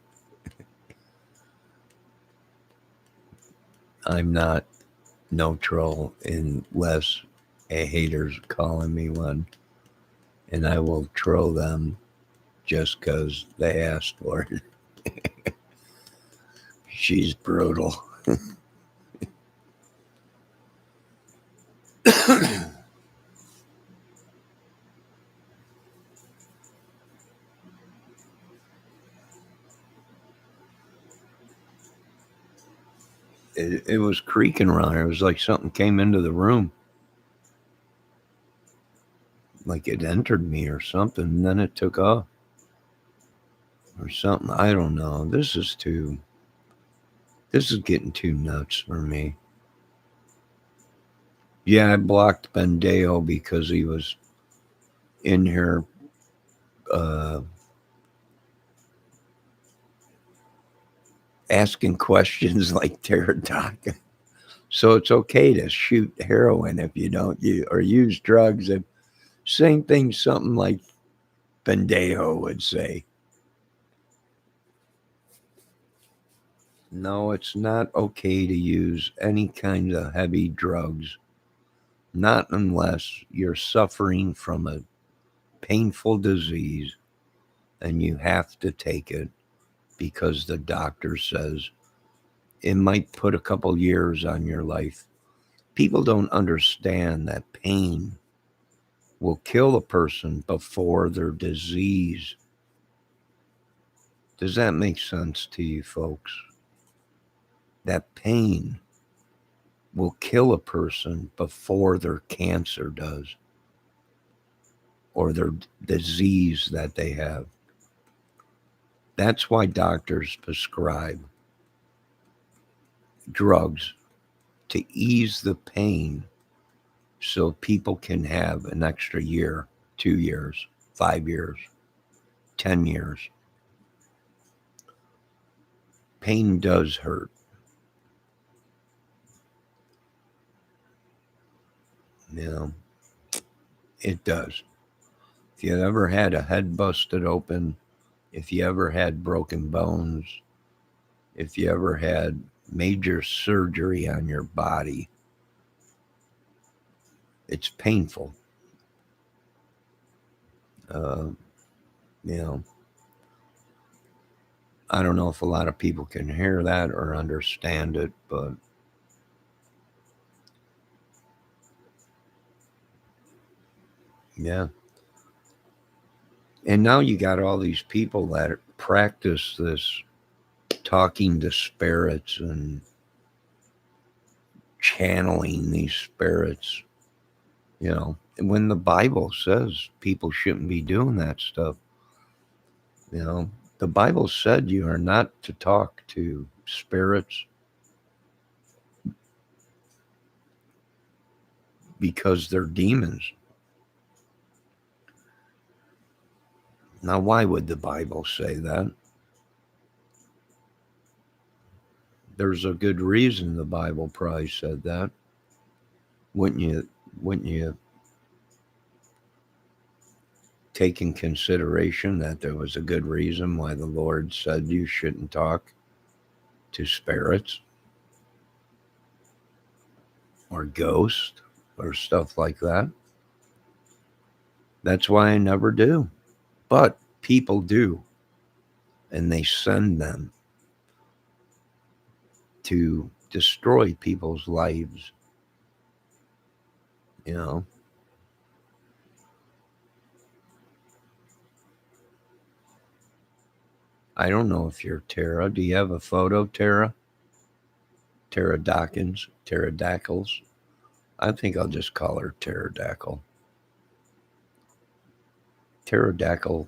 I'm not no troll unless a hater's calling me one, and I will troll them just because they asked for it. She's brutal. It was creaking around here. It was like something came into the room, like it entered me or something, and then it took off or something. I don't know. This This is getting too nuts for me. Yeah, I blocked Bendeo because he was in here uh, asking questions like pterodactyl. So it's okay to shoot heroin if you don't use or use drugs. If same thing, something like Bendeo would say. No, it's not okay to use any kind of heavy drugs, not unless you're suffering from a painful disease and you have to take it because the doctor says it might put a couple years on your life. People don't understand that pain will kill a person before their disease. Does that make sense to you folks? That pain will kill a person before their cancer does or their disease that they have. That's why doctors prescribe drugs to ease the pain so people can have an extra year, 2 years, 5 years, 10 years. Pain does hurt. You know, it does. If you ever had a head busted open, if you ever had broken bones, if you ever had major surgery on your body, it's painful. Uh, you know, I don't know if a lot of people can hear that or understand it, but yeah. And now you got all these people that practice this talking to spirits and channeling these spirits, when the Bible says people shouldn't be doing that stuff. The Bible said you are not to talk to spirits because they're demons. Now, why would the Bible say that? There's a good reason the Bible probably said that. Wouldn't you take in consideration that there was a good reason why the Lord said you shouldn't talk to spirits or ghosts or stuff like that? That's why I never do. But people do, and they send them to destroy people's lives. You know, I don't know if you're Tara. Do you have a photo, Tara? Pterodactyls? Pterodactyls? I think I'll just call her pterodactyl. Pterodactyl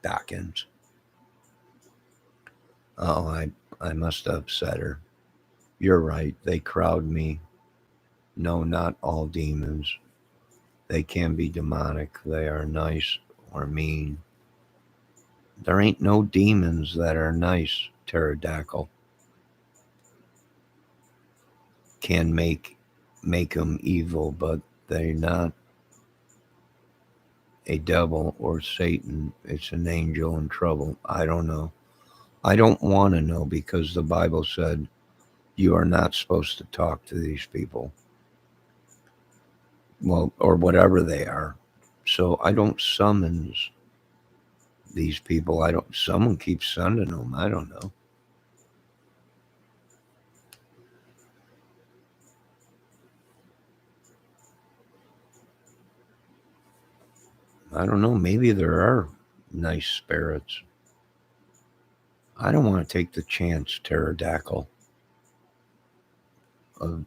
Dawkins. Oh, I must have upset her. You're right. They crowd me. No, not all demons. They can be demonic. They are nice or mean. There ain't no demons that are nice, pterodactyl. Can make them evil, but they're not a devil or Satan. It's an angel in trouble. I don't know. I don't want to know because the Bible said you are not supposed to talk to these people. Well, or whatever they are. So I don't summons these people. Someone keeps sending them. I don't know. I don't know. Maybe there are nice spirits. I don't want to take the chance, pterodactyl. Of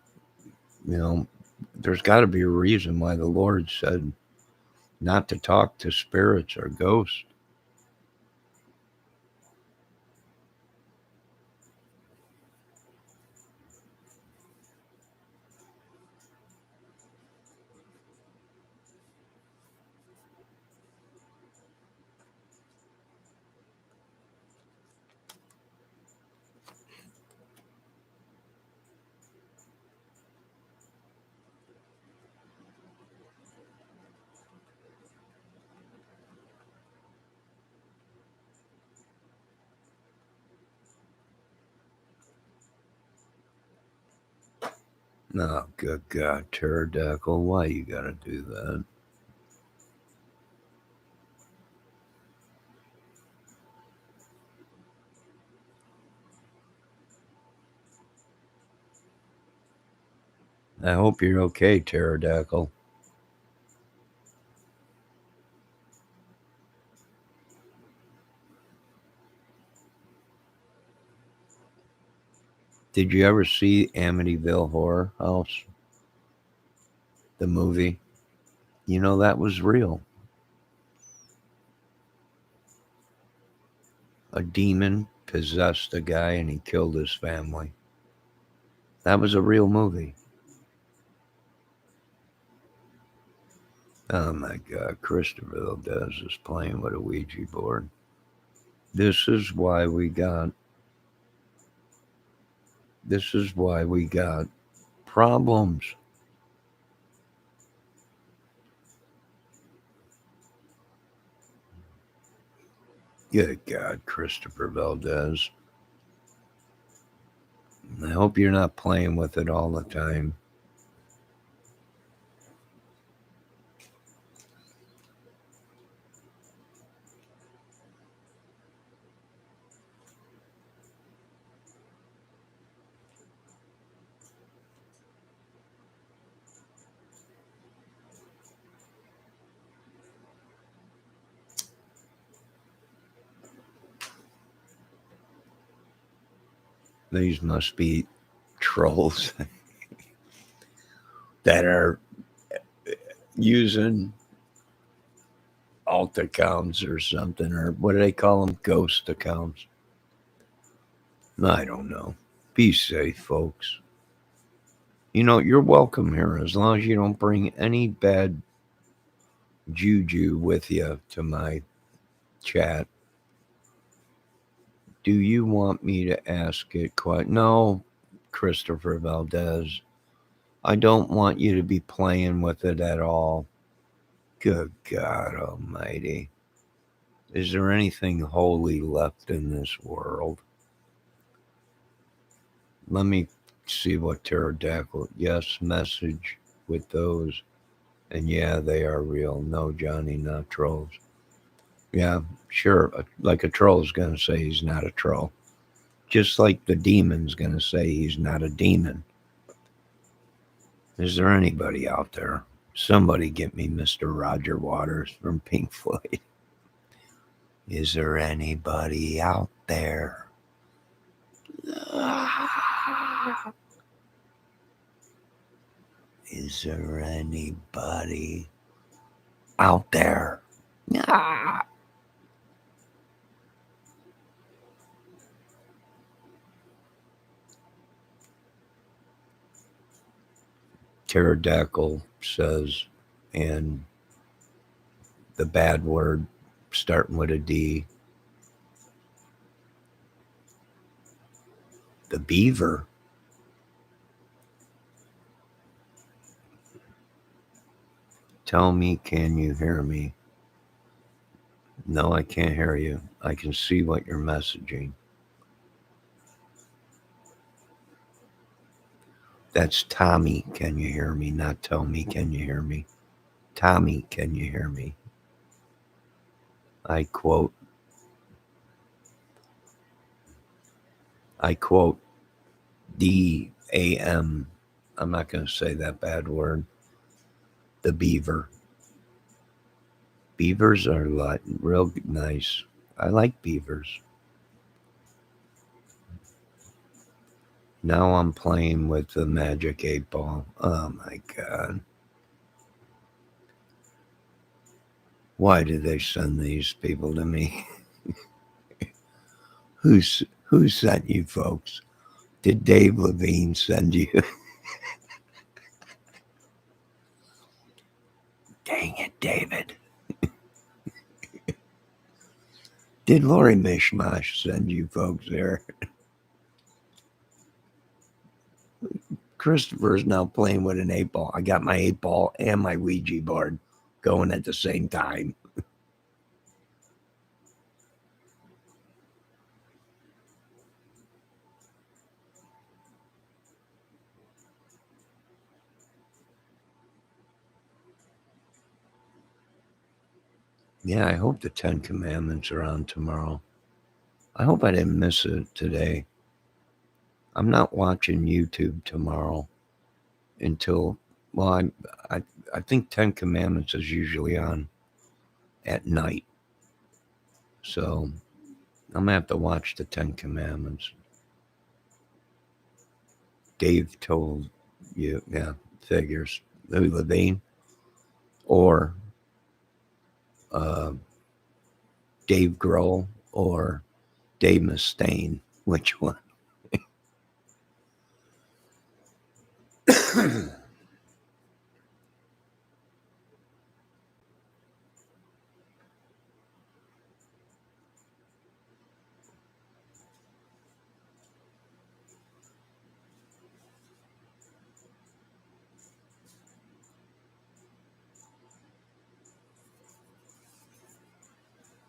you know, there's got to be a reason why the Lord said not to talk to spirits or ghosts. Oh, good God, pterodactyl, why you gotta do that? I hope you're okay, pterodactyl. Did you ever see Amityville Horror House, the movie? You know, that was real. A demon possessed a guy and he killed his family. That was a real movie. Oh my God, Christopher Valdez is playing with a Ouija board. This is why we got. This is why we got problems. Good God, Christopher Valdez. I hope you're not playing with it all the time. These must be trolls that are using alt accounts or something, or what do they call them? Ghost accounts. I don't know. Be safe, folks. You know, you're welcome here as long as you don't bring any bad juju with you to my chat. Do you want me to ask it quite? No, Christopher Valdez. I don't want you to be playing with it at all. Good God Almighty. Is there anything holy left in this world? Let me see what pterodactyl. Yes, message with those. And yeah, they are real. No, Johnny, not trolls. Yeah, sure. Like a troll's going to say he's not a troll. Just like the demon's going to say he's not a demon. Is there anybody out there? Somebody get me Mr. Roger Waters from Pink Floyd. Is there anybody out there? Is there anybody out there? Pterodactyl says, and the bad word starting with a D. The beaver. Tell me, can you hear me? No, I can't hear you. I can see what you're messaging. That's Tommy, can you hear me? Not tell me, can you hear me? Tommy, can you hear me? I quote, DAM. I'm not going to say that bad word. The beaver. Beavers are real nice. I like beavers. Now I'm playing with the magic 8 ball. Oh my God. Why did they send these people to me? Who sent you folks? Did Dave Levine send you? Dang it, David. Did Lori Mishmash send you folks there? Christopher's now playing with an 8 ball. I got my 8 ball and my Ouija board going at the same time. Yeah, I hope the Ten Commandments are on tomorrow. I hope I didn't miss it today. I'm not watching YouTube tomorrow until, well, I, I think Ten Commandments is usually on at night. So I'm going to have to watch the Ten Commandments. Dave told you, yeah, figures. Louis Levine or uh, Dave Grohl or Dave Mustaine. Which one?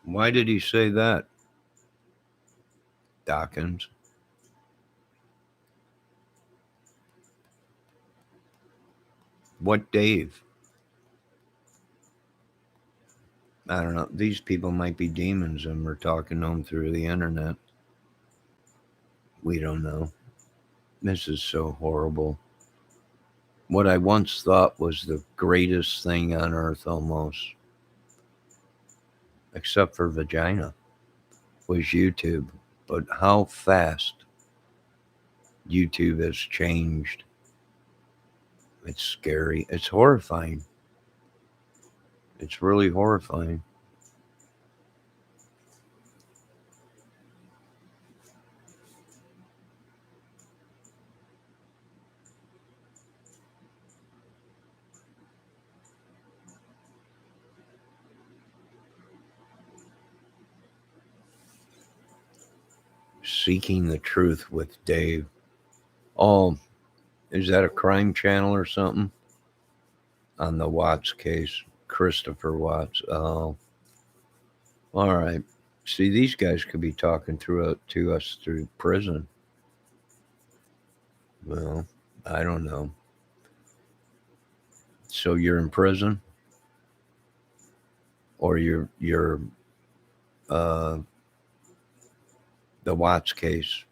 Why did he say that, Dawkins? What Dave? I don't know. These people might be demons and we're talking to them through the internet. We don't know. This is so horrible. What I once thought was the greatest thing on earth almost, except for vagina, was YouTube. But how fast YouTube has changed. It's scary. It's horrifying. It's really horrifying. Seeking the Truth with Dave. Oh, is that a crime channel or something? On the Watts case, Christopher Watts. Oh, all right. See, these guys could be talking to us through prison. Well, I don't know. So you're in prison, or you're uh, the Watts case.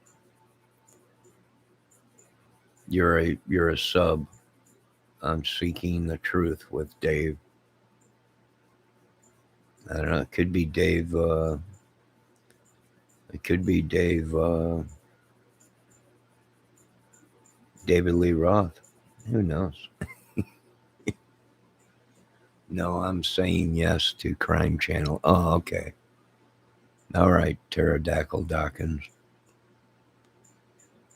You're a sub. I'm seeking the truth with Dave. I don't know. It could be Dave. It could be Dave. David Lee Roth. Who knows? No, I'm saying yes to Crime Channel. Oh, okay. All right, Pterodactyl Dawkins.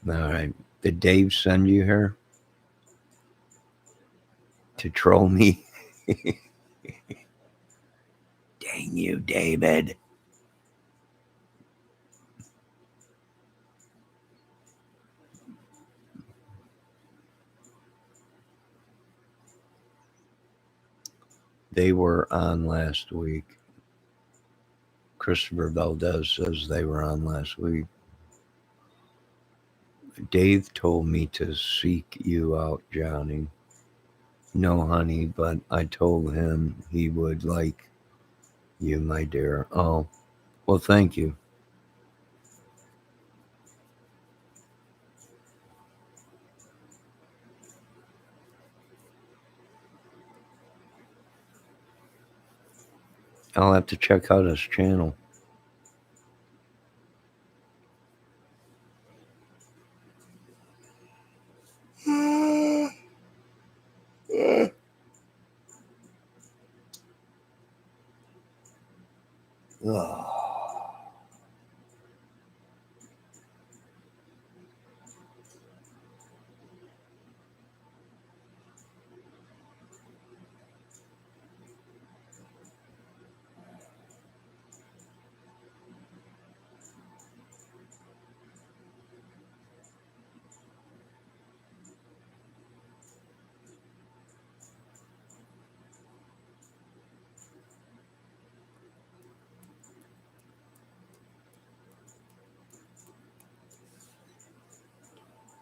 All right. Did Dave send you here to troll me? Dang you, David. They were on last week. Christopher Valdez says they were on last week. Dave told me to seek you out, Johnny. No, honey, but I told him he would like you, my dear. Oh, well, thank you. I'll have to check out his channel.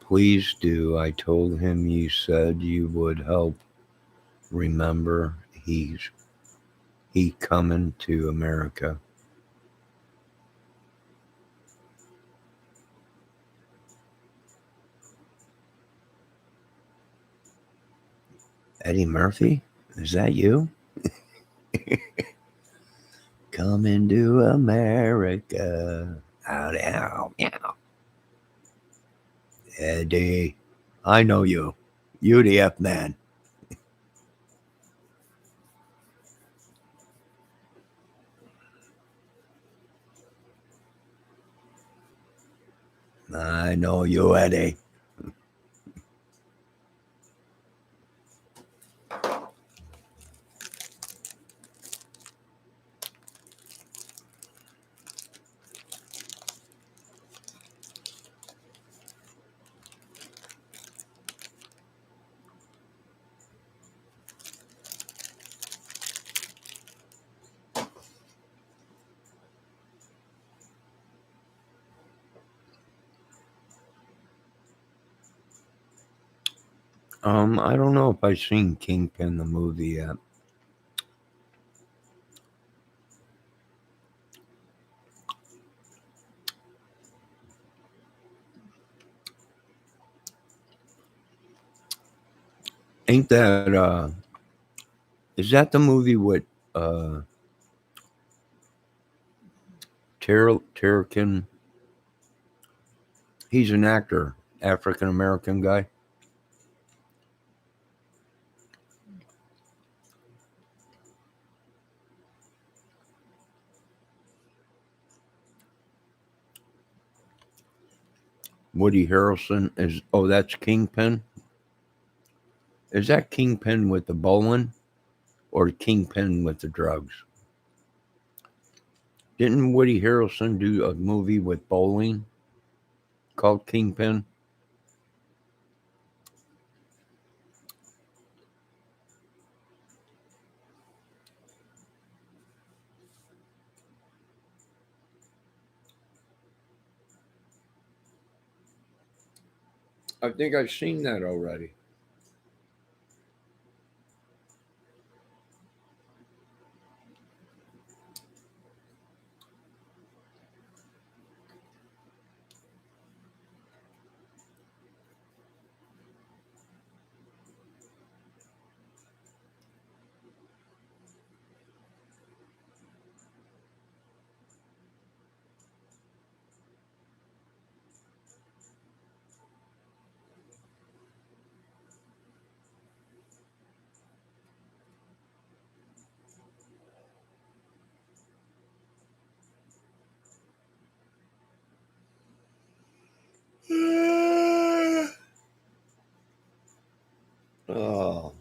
Please do. I told him you said you would help. Remember, he's He coming to America. Eddie Murphy? Is that you? Coming to America. Ow, ow, ow. Eddie. I know you. You the F man. I know you, Eddie. I don't know if I've seen Kingpin the movie yet. Ain't that is that the movie with uh Terrakin? He's an actor, African American guy. Woody Harrelson is that's Kingpin. Is that Kingpin with the bowling or Kingpin with the drugs? Didn't Woody Harrelson do a movie with bowling called Kingpin? I think I've seen that already. Oh,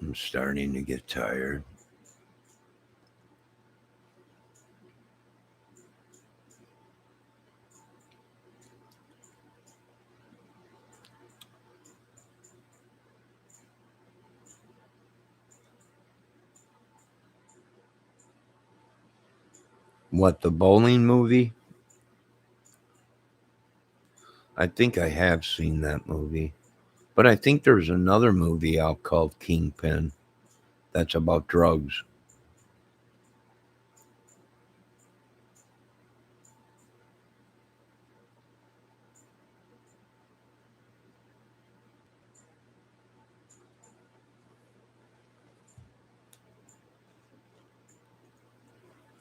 I'm starting to get tired. What, the bowling movie? I think I have seen that movie. But I think there's another movie out called Kingpin that's about drugs.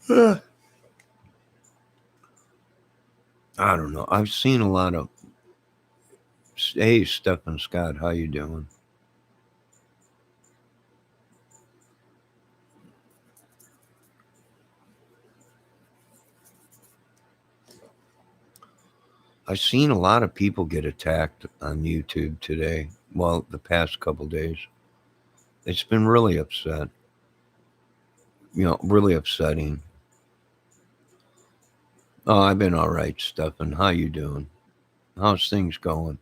I don't know. I've seen a lot of. Hey, Stephen Scott, how you doing? I've seen a lot of people get attacked on YouTube today. Well, the past couple days, it's been really upset. Really upsetting. Oh, I've been all right, Stephen. How you doing? How's things going?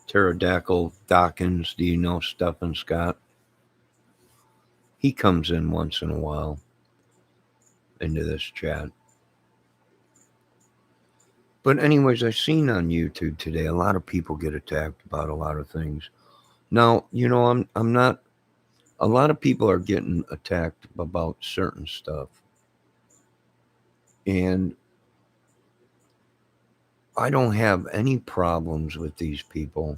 Pterodactyl Dawkins, do you know Stephen Scott? He comes in once in a while into this chat. But anyways, I seen on YouTube today a lot of people get attacked about a lot of things. Now, I'm not, a lot of people are getting attacked about certain stuff. And I don't have any problems with these people.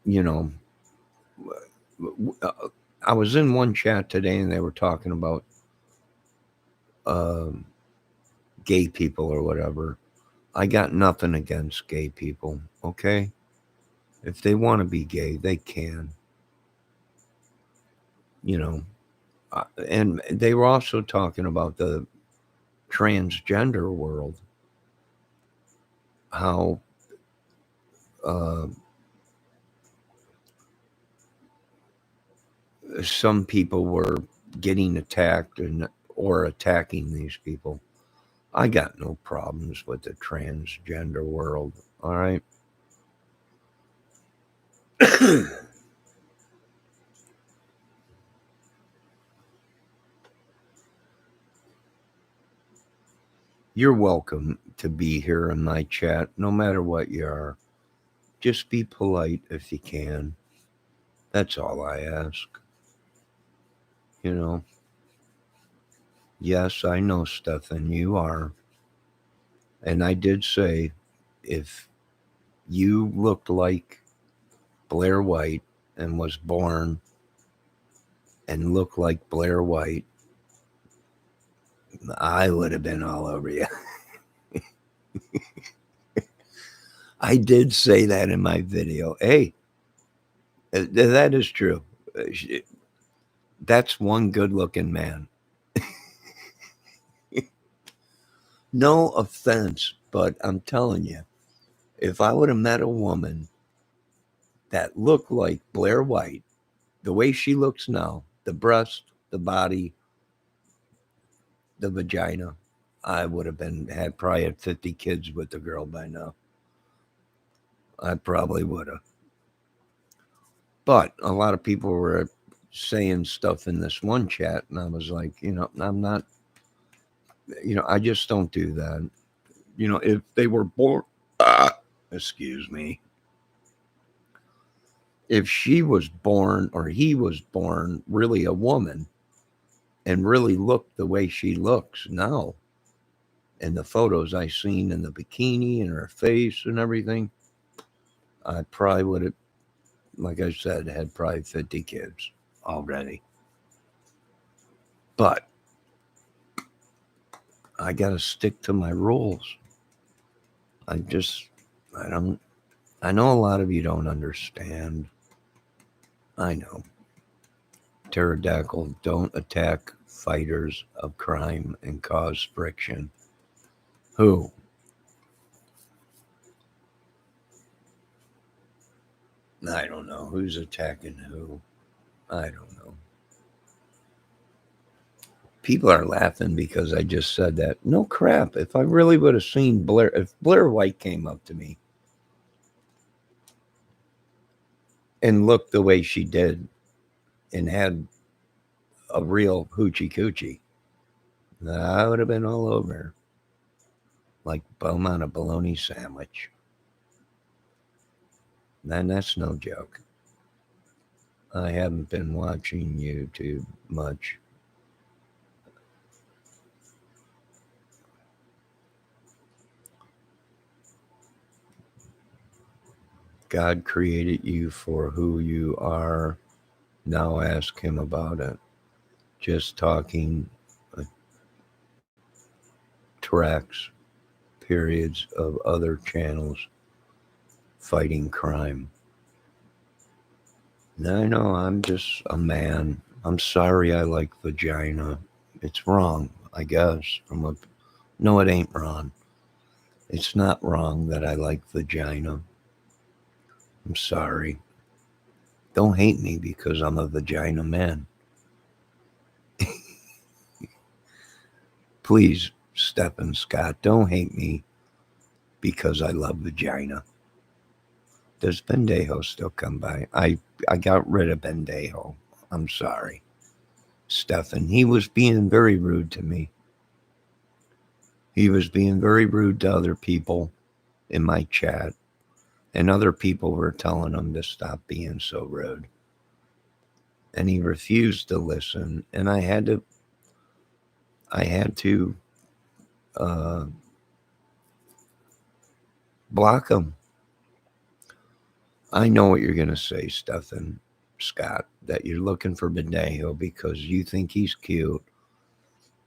You know, I was in one chat today and they were talking about gay people or whatever. I got nothing against gay people, okay? If they want to be gay, they can. You know, and they were also talking about the transgender world, how some people were getting attacked or attacking these people. I got no problems with the transgender world, all right? You're welcome to be here in my chat, no matter what you are. Just be polite if you can. That's all I ask. You know, yes, I know, Stefan, you are. And I did say if you looked like Blair White and was born and looked like Blair White, I would have been all over you. I did say that in my video. Hey, that is true. That's one good looking man. No offense, but I'm telling you, if I would have met a woman that looked like Blair White, the way she looks now, the breast, the body, the vagina, I would have had probably had 50 kids with the girl by now. I probably would have. But a lot of people were saying stuff in this one chat, and I was like, I'm not, I just don't do that. If they were born, excuse me, if she was born or he was born really a woman and really looked the way she looks now, and the photos I seen in the bikini and her face and everything, I probably would have, like I said, had probably 50 kids already. But I got to stick to my rules. I know a lot of you don't understand. I know. Pterodactyl, don't attack fighters of crime and cause friction. Who? I don't know. Who's attacking who? I don't know. People are laughing because I just said that. No crap. If I really would have seen Blair, if Blair White came up to me and looked the way she did and had a real hoochie coochie, I would have been all over her like bum on a bologna sandwich. And that's no joke. I haven't been watching YouTube much. God created you for who you are. Now ask him about it. Just talking tracks, periods of other channels fighting crime. I know, I'm just a man. I'm sorry I like vagina. It's wrong, I guess. No, it ain't wrong. It's not wrong that I like vagina. I'm sorry. Don't hate me because I'm a vagina man. Please, Stephen Scott, don't hate me because I love vagina. Does Bendejo still come by? I got rid of Bendejo. I'm sorry, Stefan. He was being very rude to me. He was being very rude to other people in my chat, and other people were telling him to stop being so rude. And he refused to listen, and I had to uh, block him. I know what you're going to say, Stefan Scott, that you're looking for Bendejo because you think he's cute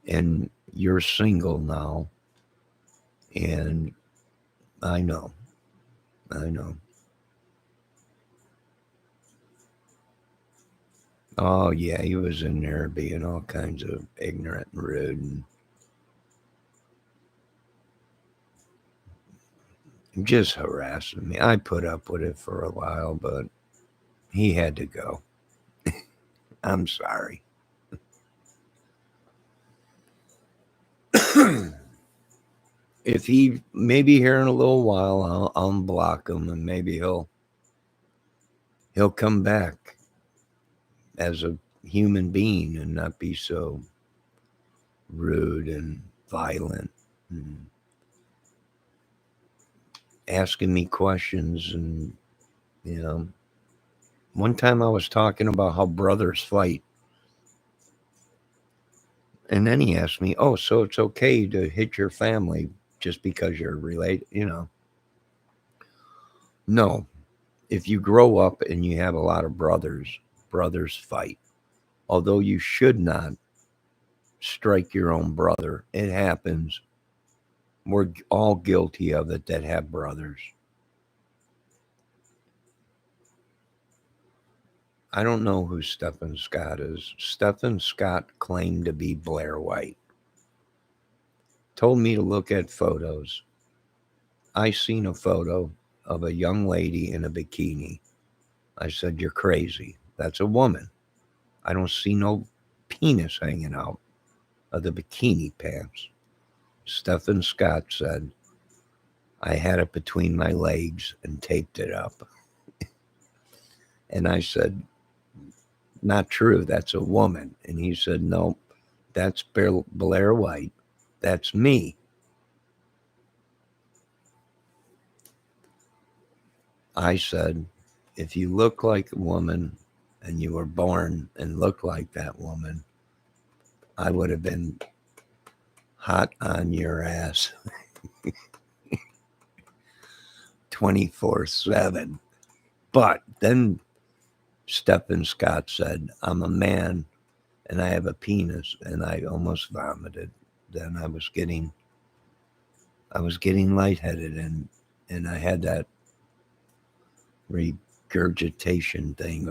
and you're single now. And I know. I know. Oh, yeah, he was in there being all kinds of ignorant and rude and just harassing me. I put up with it for a while, but he had to go. I'm sorry. If he maybe here in a little while, I'll unblock him and maybe he'll come back as a human being and not be so rude and violent and asking me questions. And you know, one time I was talking about how brothers fight, and then he asked me, "Oh, so it's okay to hit your family just because you're related?" No. If you grow up and you have a lot of brothers fight. Although you should not strike your own brother. It happens. We're all guilty of it that have brothers. I don't know who Stephen Scott is. Stephen Scott claimed to be Blair White. Told me to look at photos. I seen a photo of a young lady in a bikini. I said, "You're crazy. That's a woman. I don't see no penis hanging out of the bikini pants." Stephen Scott said, "I had it between my legs and taped it up." And I said, "Not true. That's a woman." And he said, "No, that's Blair White. That's me." I said, "If you look like a woman and you were born and looked like that woman, I would have been hot on your ass 24/7. But then Stephen Scott said, "I'm a man and I have a penis," and I almost vomited. Then I was getting lightheaded, and I had that regurgitation thing.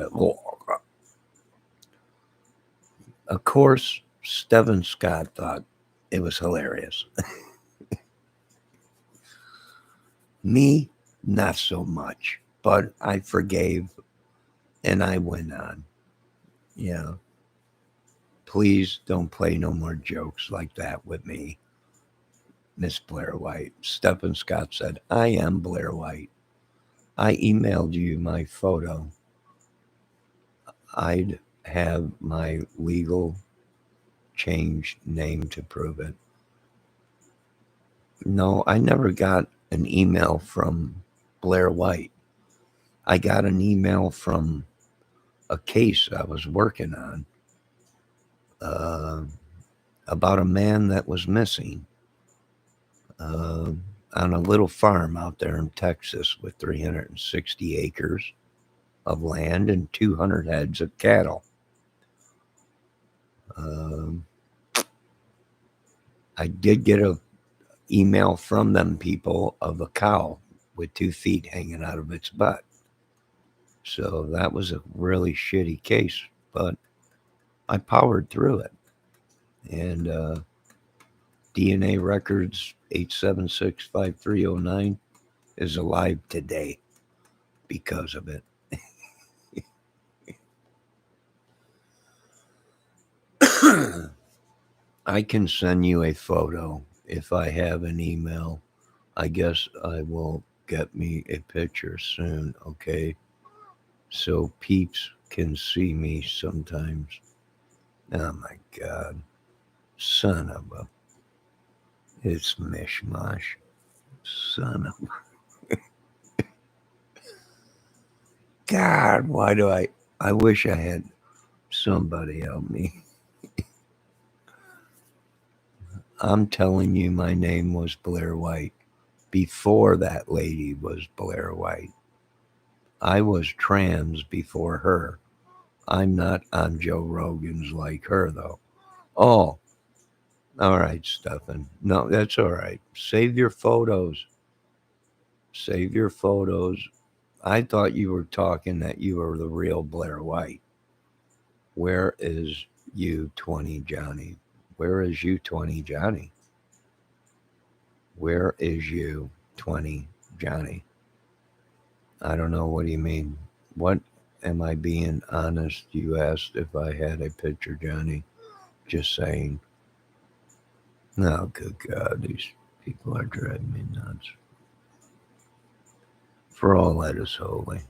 Of course, Stephen Scott thought it was hilarious. Me, not so much, but I forgave and I went on. Yeah, please don't play no more jokes like that with me, Miss Blair White. Stephen Scott said, "I am Blair White. I emailed you my photo. I'd have my legal changed name to prove it." No, I never got an email from Blair White. I got an email from a case I was working on uh, about a man that was missing uh, on a little farm out there in Texas with 360 acres of land and 200 heads of cattle. Um, I did get a email from them people of a cow with 2 feet hanging out of its butt. So that was a really shitty case, but I powered through it. And DNA Records 8765309 is alive today because of it. I can send you a photo if I have an email I guess I will get me a picture soon, okay? So peeps can see me sometimes. Oh my God. Son of a. It's mishmash. Son of. God, why do I. I wish I had somebody help me. I'm telling you, my name was Blair White before that lady was Blair White. I was trans before her. I'm not on Joe Rogan's like her, though. Oh, all right, Stefan. No, that's all right. Save your photos. Save your photos. I thought you were talking that you were the real Blair White. Where is you 20 Johnny? Where is you 20 Johnny? Where is you 20 Johnny? I don't know. What do you mean? What am I being honest? You asked if I had a picture, Johnny. Just saying. No, good God, these people are driving me nuts. For all that is holy,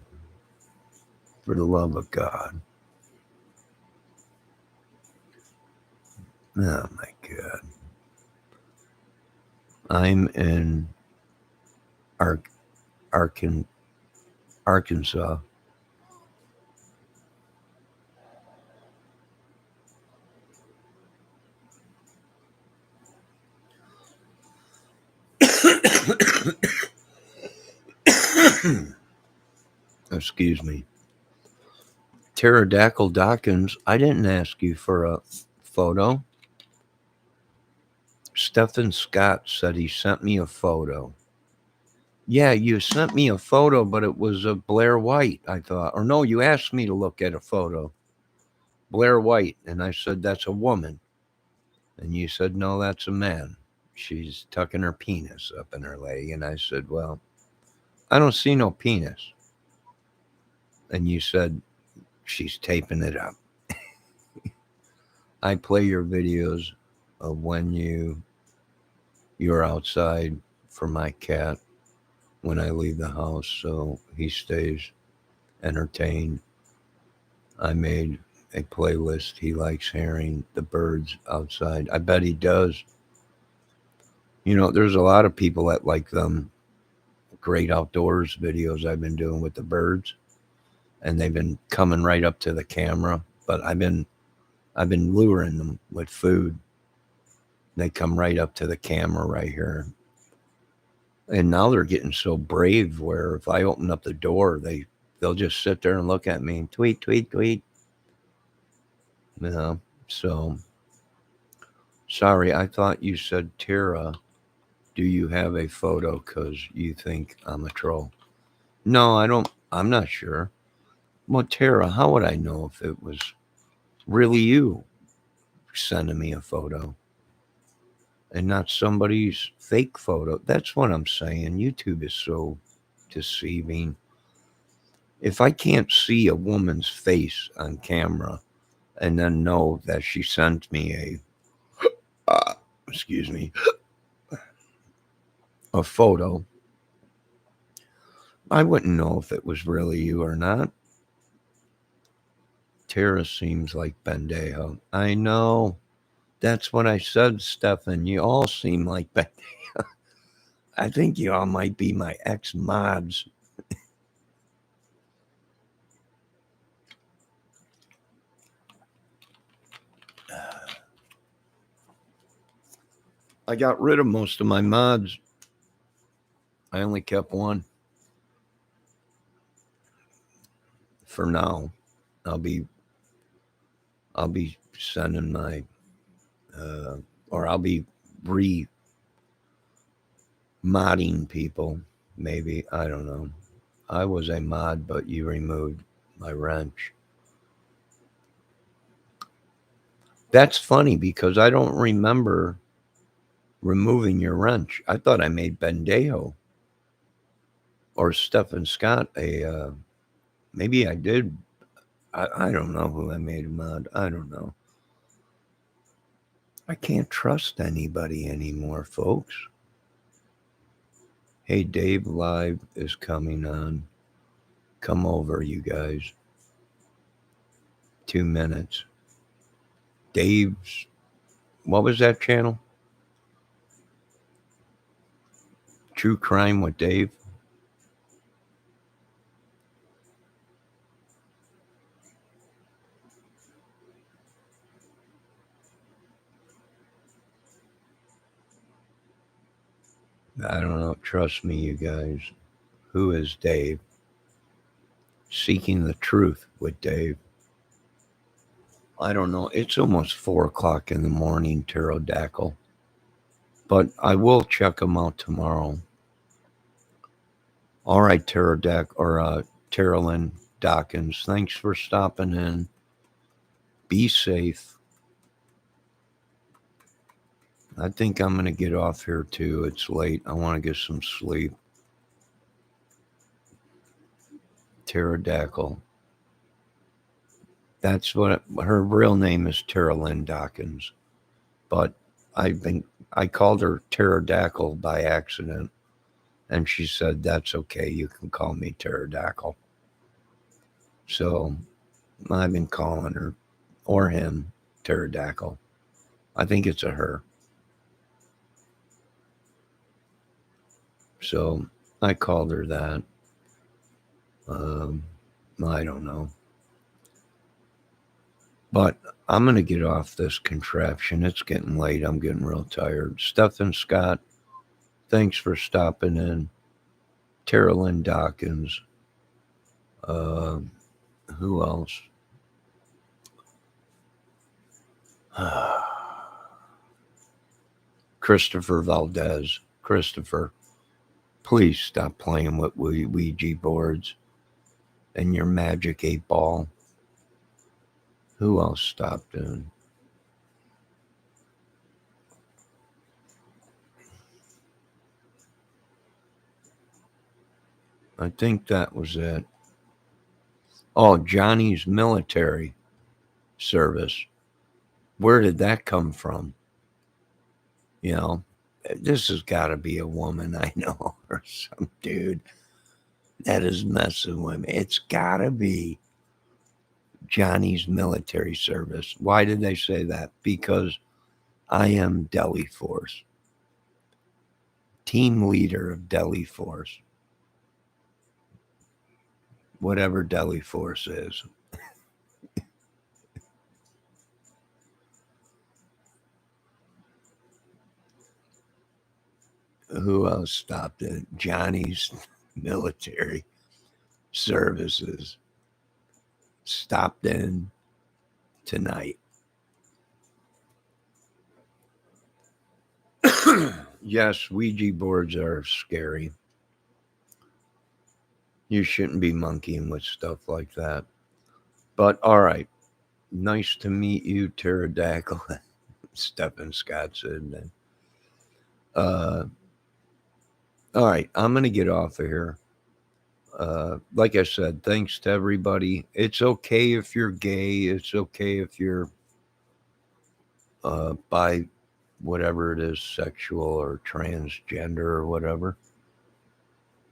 for the love of God. Oh my God. I'm in Ark, Arkan, Arkansas. Excuse me. Pterodactyl Dawkins, I didn't ask you for a photo. Stephen Scott said he sent me a photo. Yeah, you sent me a photo, but it was a Blair White, I thought. Or no, you asked me to look at a photo. Blair White. And I said, that's a woman. And you said, no, that's a man. She's tucking her penis up in her leg. And I said, well, I don't see no penis. And you said, she's taping it up. I play your videos of when you're outside for my cat when I leave the house, so he stays entertained. I made a playlist. He likes hearing the birds outside. I bet he does. You know, there's a lot of people that like them great outdoors videos I've been doing with the birds, and they've been coming right up to the camera. But I've been luring them with food. They come right up to the camera right here. And now they're getting so brave where if I open up the door, they'll just sit there and look at me and tweet, tweet, tweet. You know. So sorry, I thought you said Tara. Do you have a photo because you think I'm a troll? No, I don't. I'm not sure. Well, Tara, how would I know if it was really you sending me a photo and not somebody's fake photo? That's what I'm saying. YouTube is so deceiving. If I can't see a woman's face on camera and then know that she sent me excuse me, a photo, I wouldn't know if it was really you or not. Tara seems like Bendejo. I know. That's what I said, Stefan. You all seem like Bendejo. I think you all might be my ex mods. I got rid of most of my mods. I only kept one for now. I'll be I'll be sending my or I'll be re modding people. Maybe I don't know. I was a mod, but you removed my wrench. That's funny because I don't remember removing your wrench. I thought I made Bendejo or Stephen Scott a. Maybe I did. I don't know who I made a mod. I don't know. I can't trust anybody anymore, folks. Hey, Dave Live is coming on. Come over, you guys. 2 minutes. Dave's, what was that channel? True Crime with Dave? I don't know. Trust me, you guys. Who is Dave? Seeking the Truth with Dave. I don't know. It's almost 4 o'clock in the morning, Pterodactyl. But I will check them out tomorrow. All right, Terralyn Dawkins. Thanks for stopping in. Be safe. I think I'm going to get off here too. It's late. I want to get some sleep. Pterodactyl. That's what her real name is, Terralyn Dawkins. But I called her Pterodactyl by accident, and she said that's okay. You can call me Pterodactyl. So I've been calling her or him Pterodactyl. I think it's a her. So I called her that. I don't know. But I'm going to get off this contraption. It's getting late. I'm getting real tired. Stephen Scott, thanks for stopping in. Terralyn Dawkins. Who else? Christopher Valdez. Christopher, please stop playing with Ouija boards and your magic 8-ball. Who else stopped in? I think that was it. Oh, Johnny's military service. Where did that come from? You know, this has got to be a woman I know or some dude that is messing with me. It's got to be Johnny's military service. Why did they say that? Because I am Delhi Force, team leader of Delhi Force, whatever Delhi Force is. Who else stopped it? Johnny's military services stopped in tonight. Yes, Ouija boards are scary. You shouldn't be monkeying with stuff like that. But all right. Nice to meet you, Pterodactyl. Stephen Scott said. Uh, all right. I'm going to get off of here. Like I said, thanks to everybody. It's okay if you're gay. It's okay if you're by whatever it is, sexual or transgender or whatever.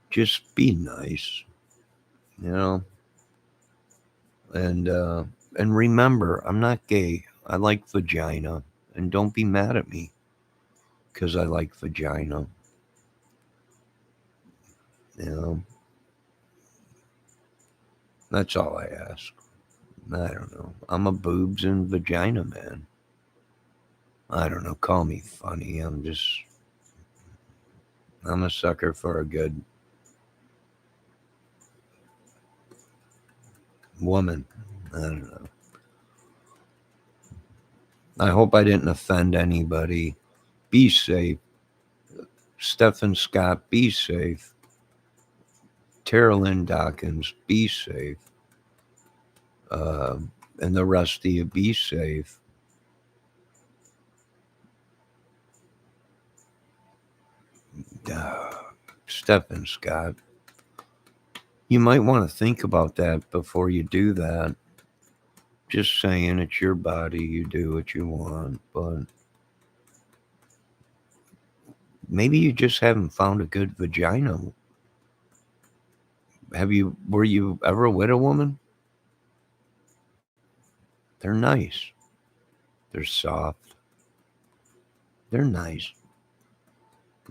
Just be nice, you know. And remember, I'm not gay. I like vagina, and don't be mad at me because I like vagina. You know, that's all I ask. I don't know. I'm a boobs and vagina man. I don't know. Call me funny. I'm a sucker for a good woman. I don't know. I hope I didn't offend anybody. Be safe. Stephen Scott, be safe. Terralyn Dawkins, be safe. And the rest of you, be safe. Stephen Scott, you might want to think about that before you do that. Just saying, it's your body, you do what you want, but Maybe you just haven't found a good vagina. Were you ever with a woman? They're nice. They're soft. They're nice.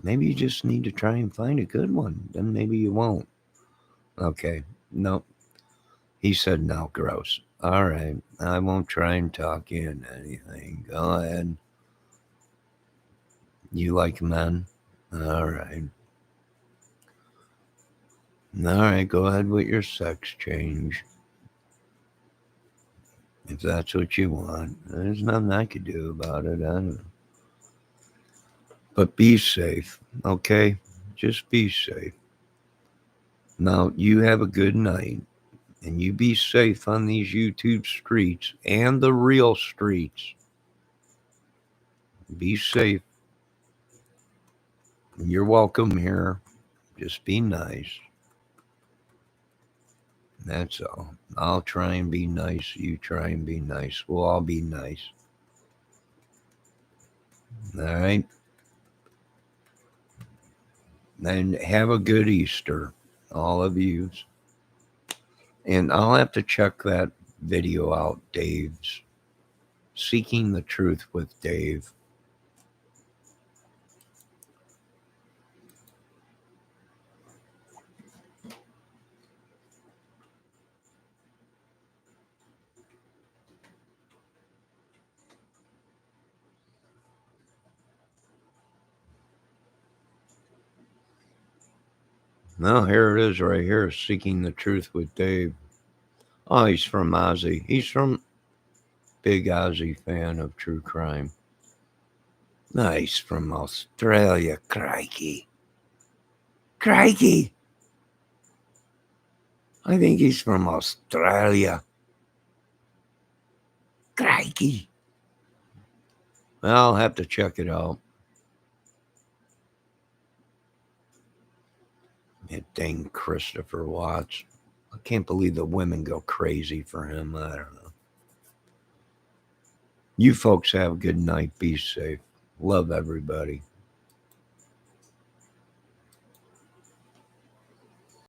Maybe you just need to try and find a good one. Then maybe you won't. Okay. No. He said no. Gross. All right. I won't try and talk you into anything. Go ahead. You like men? All right. All right. Go ahead with your sex change. If that's what you want. There's nothing I could do about it. I don't know. But be safe. Okay? Just be safe. Now, you have a good night. And you be safe on these YouTube streets and the real streets. Be safe. You're welcome here. Just be nice. That's all. I'll try and be nice. You try and be nice. We'll all be nice. All right? And have a good Easter, all of you. And I'll have to check that video out, Dave's Seeking the Truth with Dave. No, here it is right here, Seeking the Truth with Dave. Oh, he's from Aussie. He's from big Aussie fan of true crime. Nice, from Australia. Crikey. Crikey. I think he's from Australia. Crikey. Well, I'll have to check it out. That dang Christopher Watts. I can't believe the women go crazy for him. I don't know. You folks have a good night. Be safe. Love everybody.